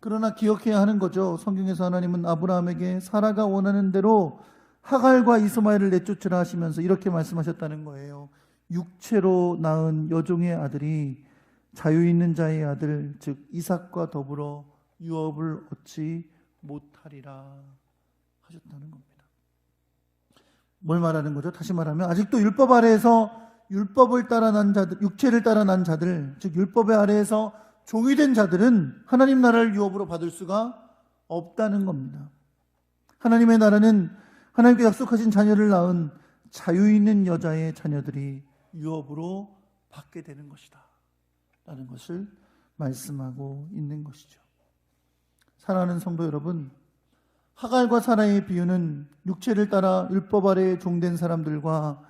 그러나 기억해야 하는 거죠. 성경에서 하나님은 아브라함에게 사라가 원하는 대로 하갈과 이스마엘을 내쫓으라 하시면서 이렇게 말씀하셨다는 거예요. 육체로 낳은 여종의 아들이 자유 있는 자의 아들 즉 이삭과 더불어 유업을 얻지 못하리라 하셨다는 겁니다. 뭘 말하는 거죠? 다시 말하면 아직도 율법 아래에서 율법을 따라 난 자들, 육체를 따라 난 자들, 즉 율법의 아래에서 종이 된 자들은 하나님 나라를 유업으로 받을 수가 없다는 겁니다. 하나님의 나라는 하나님께 약속하신 자녀를 낳은 자유 있는 여자의 자녀들이 유업으로 받게 되는 것이다 라는 것을 말씀하고 있는 것이죠. 사랑하는 성도 여러분, 하갈과 사라의 비유는 육체를 따라 율법 아래에 종된 사람들과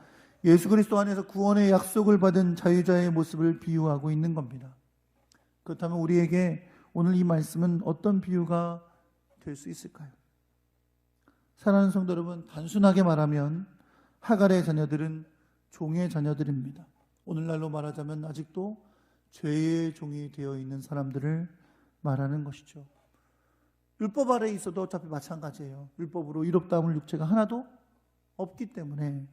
예수 그리스도 안에서 구원의 약속을 받은 자유자의 모습을 비유하고 있는 겁니다. 그렇다면 우리에게 오늘 이 말씀은 어떤 비유가 될 수 있을까요? 사랑하는 성도 여러분, 단순하게 말하면 하갈의 자녀들은 종의 자녀들입니다. 오늘날로 말하자면 아직도 죄의 종이 되어 있는 사람들을 말하는 것이죠. 율법 아래에 있어도 어차피 마찬가지예요. 율법으로 의롭다함을 육체가 하나도 없기 때문에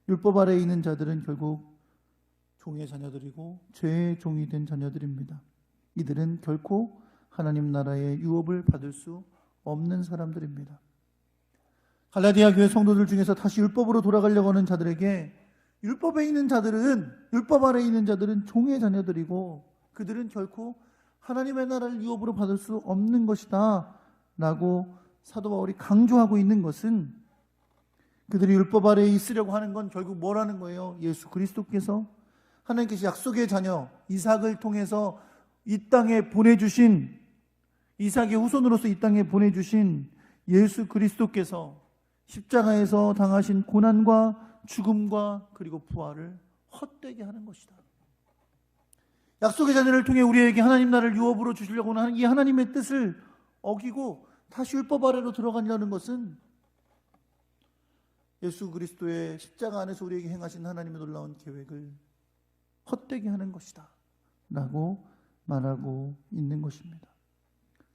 율법 아래에 있는 자들은 결국 종의 자녀들이고 죄의 종이 된 자녀들입니다. 이들은 결코 하나님 나라의 유업을 받을 수 없는 사람들입니다. 갈라디아 교회 성도들 중에서 다시 율법으로 돌아가려고 하는 자들에게 율법에 있는 자들은, 율법 아래에 있는 자들은 종의 자녀들이고 그들은 결코 하나님의 나라를 유업으로 받을 수 없는 것이다 라고 사도 바울이 강조하고 있는 것은 그들이 율법 아래에 있으려고 하는 건 결국 뭐라는 거예요? 예수 그리스도께서 하나님께서 약속의 자녀 이삭을 통해서 이 땅에 보내주신, 이삭의 후손으로서 이 땅에 보내주신 예수 그리스도께서 십자가에서 당하신 고난과 죽음과 그리고 부활을 헛되게 하는 것이다. 약속의 자녀를 통해 우리에게 하나님 나라를 유업으로 주시려고 하는 이 하나님의 뜻을 어기고 다시 율법 아래로 들어가려는 것은 예수 그리스도의 십자가 안에서 우리에게 행하신 하나님의 놀라운 계획을 헛되게 하는 것이다 라고 말하고 있는 것입니다.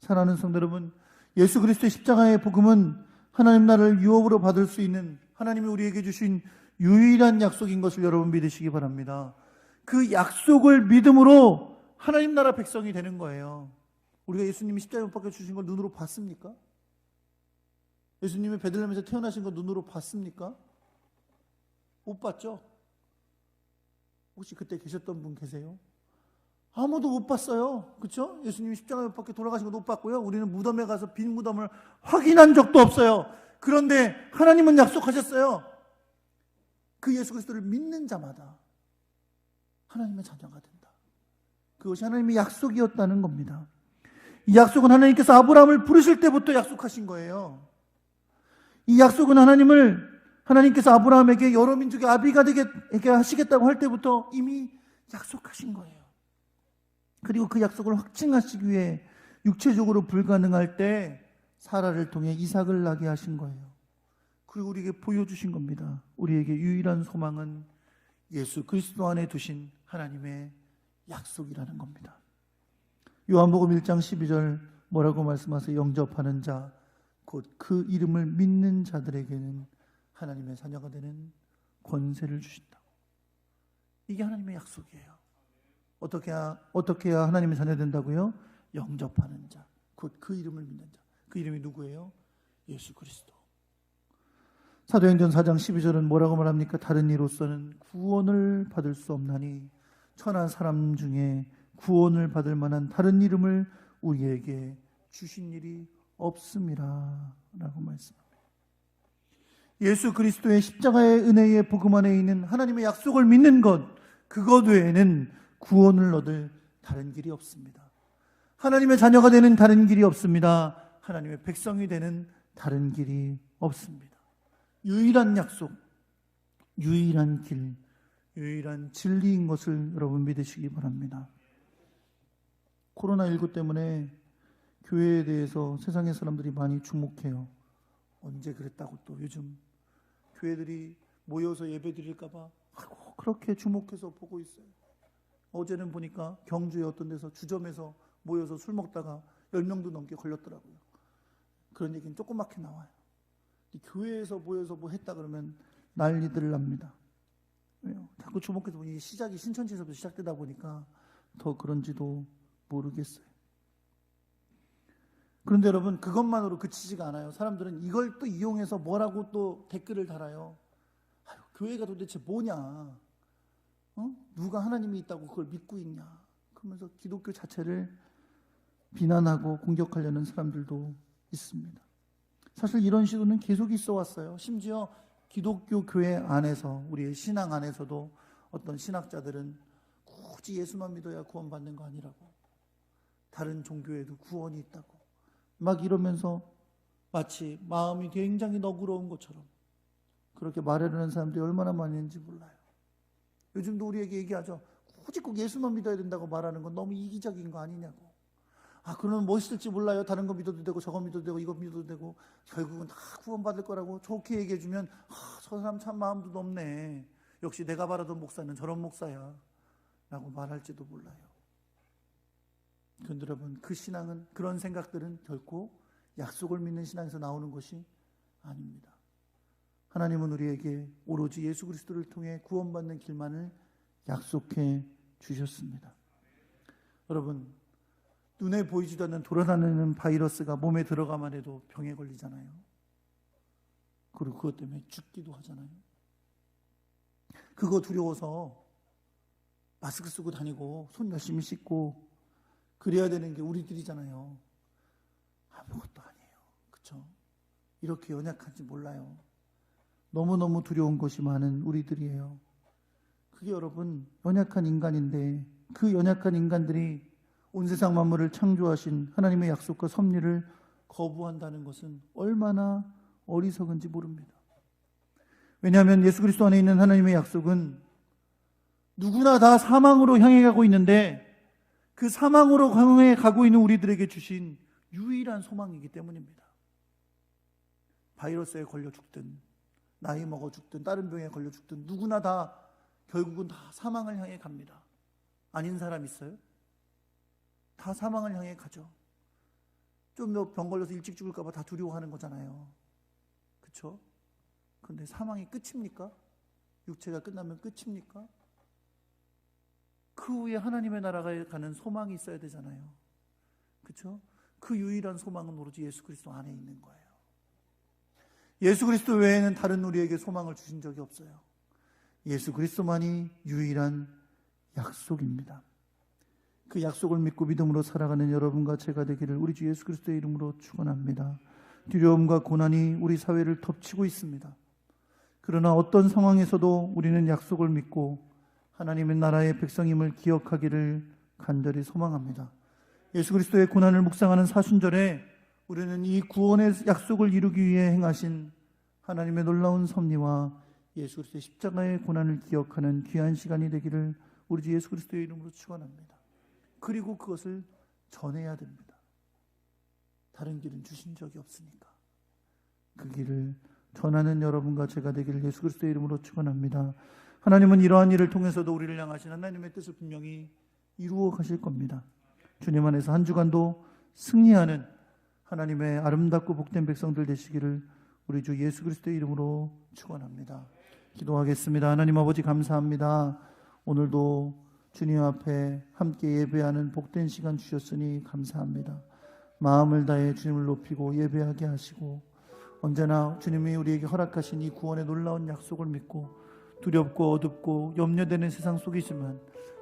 사랑하는 성도 여러분, 예수 그리스도의 십자가의 복음은 하나님 나라를 유업으로 받을 수 있는 하나님이 우리에게 주신 유일한 약속인 것을 여러분 믿으시기 바랍니다. 그 약속을 믿음으로 하나님 나라 백성이 되는 거예요. 우리가 예수님이 십자가에 못 박혀 주신 걸 눈으로 봤습니까? 예수님이 베들레헴에서 태어나신 걸 눈으로 봤습니까? 못 봤죠? 혹시 그때 계셨던 분 계세요? 아무도 못 봤어요. 그렇죠? 예수님이 십자가에 못 박혀 돌아가신 거 못 봤고요. 우리는 무덤에 가서 빈 무덤을 확인한 적도 없어요. 그런데 하나님은 약속하셨어요. 그 예수 그리스도를 믿는 자마다 하나님의 자녀가 된다. 그것이 하나님의 약속이었다는 겁니다. 이 약속은 하나님께서 아브라함을 부르실 때부터 약속하신 거예요. 이 약속은 하나님께서 아브라함에게 여러 민족의 아비가 되게 하시겠다고 할 때부터 이미 약속하신 거예요. 그리고 그 약속을 확증하시기 위해 육체적으로 불가능할 때 사라를 통해 이삭을 낳게 하신 거예요. 그리고 우리에게 보여주신 겁니다. 우리에게 유일한 소망은 예수 그리스도 안에 두신 하나님의 약속이라는 겁니다. 요한복음 1장 12절 뭐라고 말씀하세요? 영접하는 자 곧 그 이름을 믿는 자들에게는 하나님의 자녀가 되는 권세를 주신다. 이게 하나님의 약속이에요. 어떻게 해야 하나님의 자녀 된다고요? 영접하는 자 곧 그 이름을 믿는 자. 그 이름이 누구예요? 예수 그리스도. 사도행전 4장 12절은 뭐라고 말합니까? 다른 이로서는 구원을 받을 수 없나니 천한 사람 중에 구원을 받을 만한 다른 이름을 우리에게 주신 일이 없음이라 라고 말씀합니다. 예수 그리스도의 십자가의 은혜의 복음 안에 있는 하나님의 약속을 믿는 것, 그것 외에는 구원을 얻을 다른 길이 없습니다. 하나님의 자녀가 되는 다른 길이 없습니다. 하나님의 백성이 되는 다른 길이 없습니다. 유일한 약속, 유일한 길, 유일한 진리인 것을 여러분 믿으시기 바랍니다. 코로나19 때문에 교회에 대해서 세상의 사람들이 많이 주목해요. 언제 그랬다고 또 요즘 교회들이 모여서 예배 드릴까 봐 그렇게 주목해서 보고 있어요. 어제는 보니까 경주의 어떤 데서 주점에서 모여서 술 먹다가 10명도 넘게 걸렸더라고요. 그런 얘기는 조그맣게 나와요. 교회에서 모여서 뭐 했다 그러면 난리들 납니다. 왜요? 자꾸 주목해서 보니 시작이 신천지에서부터 시작되다 보니까 더 그런지도 모르겠어요. 그런데 여러분, 그것만으로 그치지가 않아요. 사람들은 이걸 또 이용해서 뭐라고 또 댓글을 달아요. 아유, 교회가 도대체 뭐냐? 누가 하나님이 있다고 그걸 믿고 있냐? 그러면서 기독교 자체를 비난하고 공격하려는 사람들도 있습니다. 사실 이런 시도는 계속 있어 왔어요. 심지어 기독교 교회 안에서, 우리의 신앙 안에서도 어떤 신학자들은 굳이 예수만 믿어야 구원받는 거 아니라고, 다른 종교에도 구원이 있다고 막 이러면서 마치 마음이 굉장히 너그러운 것처럼 그렇게 말하려는 사람들이 얼마나 많이 있는지 몰라요. 요즘도 우리에게 얘기하죠. 굳이 꼭 예수만 믿어야 된다고 말하는 건 너무 이기적인 거 아니냐고. 그러면 멋있을지 몰라요. 다른 거 믿어도 되고 저거 믿어도 되고 이거 믿어도 되고 결국은 다 구원받을 거라고 좋게 얘기해주면 저 사람 참 마음도 높네. 역시 내가 바라던 목사는 저런 목사야 라고 말할지도 몰라요. 그런데 여러분, 그 신앙은, 그런 생각들은 결코 약속을 믿는 신앙에서 나오는 것이 아닙니다. 하나님은 우리에게 오로지 예수 그리스도를 통해 구원받는 길만을 약속해 주셨습니다. 여러분, 눈에 보이지도 않는 돌아다니는 바이러스가 몸에 들어가만 해도 병에 걸리잖아요. 그리고 그것 때문에 죽기도 하잖아요. 그거 두려워서 마스크 쓰고 다니고 손 열심히 씻고 그래야 되는 게 우리들이잖아요. 아무것도 아니에요. 그렇죠? 이렇게 연약한지 몰라요. 너무너무 두려운 것이 많은 우리들이에요. 그게 여러분, 연약한 인간인데 그 연약한 인간들이 온 세상 만물을 창조하신 하나님의 약속과 섭리를 거부한다는 것은 얼마나 어리석은지 모릅니다. 왜냐하면 예수 그리스도 안에 있는 하나님의 약속은 누구나 다 사망으로 향해 가고 있는데 그 사망으로 향해 가고 있는 우리들에게 주신 유일한 소망이기 때문입니다. 바이러스에 걸려 죽든 나이 먹어 죽든 다른 병에 걸려 죽든 누구나 다 결국은 다 사망을 향해 갑니다. 아닌 사람 있어요? 다 사망을 향해 가죠. 좀 더 병 걸려서 일찍 죽을까 봐 다 두려워하는 거잖아요. 그렇죠? 그런데 사망이 끝입니까? 육체가 끝나면 끝입니까? 그 후에 하나님의 나라가 가는 소망이 있어야 되잖아요. 그렇죠? 그 유일한 소망은 오로지 예수 그리스도 안에 있는 거예요. 예수 그리스도 외에는 다른 우리에게 소망을 주신 적이 없어요. 예수 그리스도만이 유일한 약속입니다. 그 약속을 믿고 믿음으로 살아가는 여러분과 제가 되기를 우리 주 예수 그리스도의 이름으로 축원합니다. 두려움과 고난이 우리 사회를 덮치고 있습니다. 그러나 어떤 상황에서도 우리는 약속을 믿고 하나님의 나라의 백성임을 기억하기를 간절히 소망합니다. 예수 그리스도의 고난을 묵상하는 사순절에 우리는 이 구원의 약속을 이루기 위해 행하신 하나님의 놀라운 섭리와 예수 그리스도의 십자가의 고난을 기억하는 귀한 시간이 되기를 우리 주 예수 그리스도의 이름으로 축원합니다. 그리고 그것을 전해야 됩니다. 다른 길은 주신 적이 없으니까. 그 길을 전하는 여러분과 제가 되기를 예수 그리스도의 이름으로 축원합니다. 하나님은 이러한 일을 통해서도 우리를 향하신 하나님의 뜻을 분명히 이루어 가실 겁니다. 주님 안에서 한 주간도 승리하는 하나님의 아름답고 복된 백성들 되시기를 우리 주 예수 그리스도의 이름으로 축원합니다. 기도하겠습니다. 하나님 아버지 감사합니다. 오늘도 주님 앞에 함께 예배하는 복된 시간 주셨으니 감사합니다. 마음을 다해 주님을 높이고 예배하게 하시고 언제나 주님이 우리에게 허락하신 이 구원의 놀라운 약속을 믿고 두렵고 어둡고 염려되는 세상 속이지만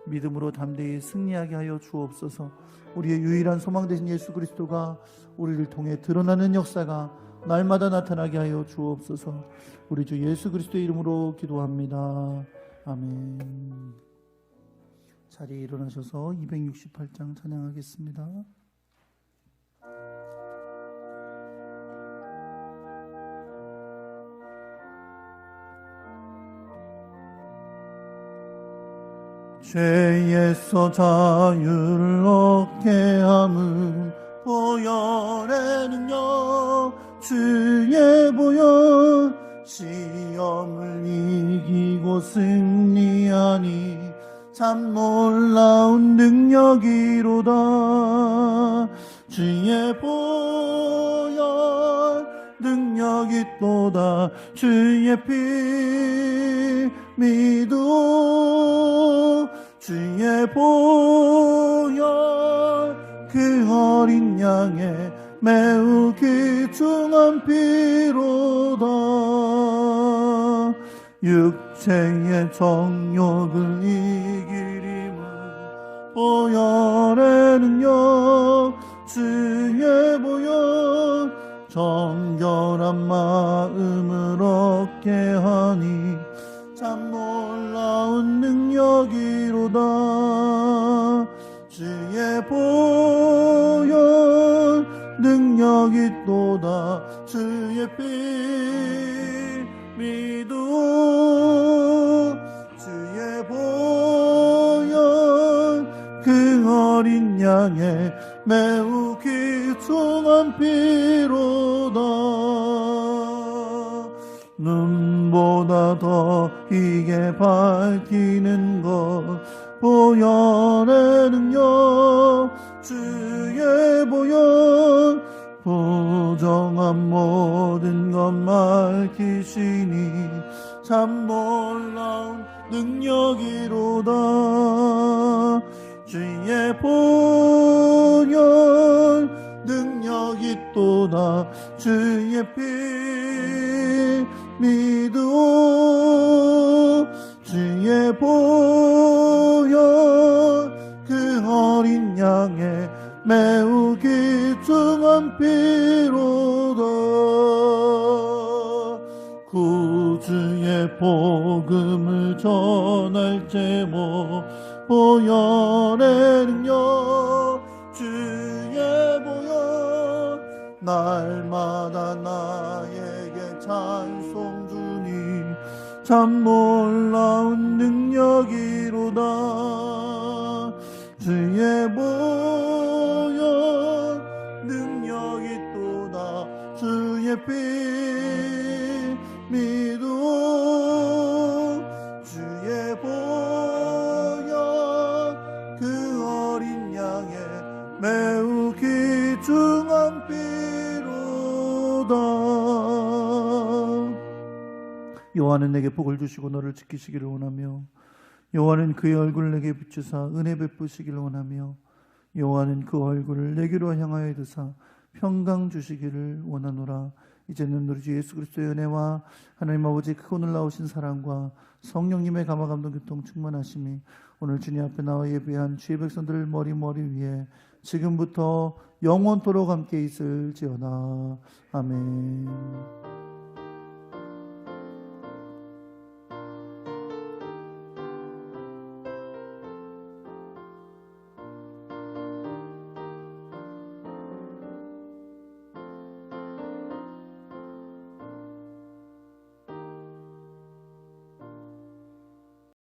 믿음으로 담대히 승리하게 하여 주옵소서. 우리의 유일한 소망 되신 예수 그리스도가 우리를 통해 드러나는 역사가 날마다 나타나게 하여 주옵소서. 우리 주 예수 그리스도의 이름으로 기도합니다. 아멘. 자리에 일어나셔서 268장 찬양하겠습니다. 죄에서 자유를 얻게 함은 보혈의 능력 주의 보혈 시험을 이기고 승리하니 참 놀라운 능력이로다. 주의 보혈 능력이 또다. 주의 피 믿어 주의 보혈 그 어린 양의 매우 귀중한 피로다. 육체의 정욕을 이길 힘은 보혈의 능력 주의 보혈 정결한 마음을 얻게 하니 참 놀라운 능력이로다. 주의 보혈 능력이 또다. 주의 피 믿어 주의 보혈 그 어린 양의 매우 귀중한 피로다. 눈보다 더 희게 밝히는 것 보혈의 능력 주의 보혈 부정한 모든 것 밝히시니 참 놀라운 능력이로다. 주의 보혈 능력이 또다. 주의 피 믿어 주의 보혈 그 어린 양의 매우 귀중한 피로다. 구주의 복음을 전할 제목 보혈의 능력 주의 보혈 날마다 나에게 찬송 주니 참 놀라운 능력이로다. 주의 보혈 능력이 또다. 주의 피 믿어 주의 보혈 그 어린 양의 매우 귀중한 피로다. 여호와는 내게 복을 주시고 너를 지키시기를 원하며 여호와는 그의 얼굴을 내게 비추사 은혜 베푸시기를 원하며 여호와는 그 얼굴을 내게로 향하여 드사 평강 주시기를 원하노라. 이제는 우리 주 예수 그리스도의 은혜와 하나님 아버지의 크고 놀라우신 사랑과 성령님의 감화 감동 교통 충만하심이 오늘 주님 앞에 나와 예배한 주의 백성들 머리 위에 지금부터 영원토록 함께 있을지어다. 아멘.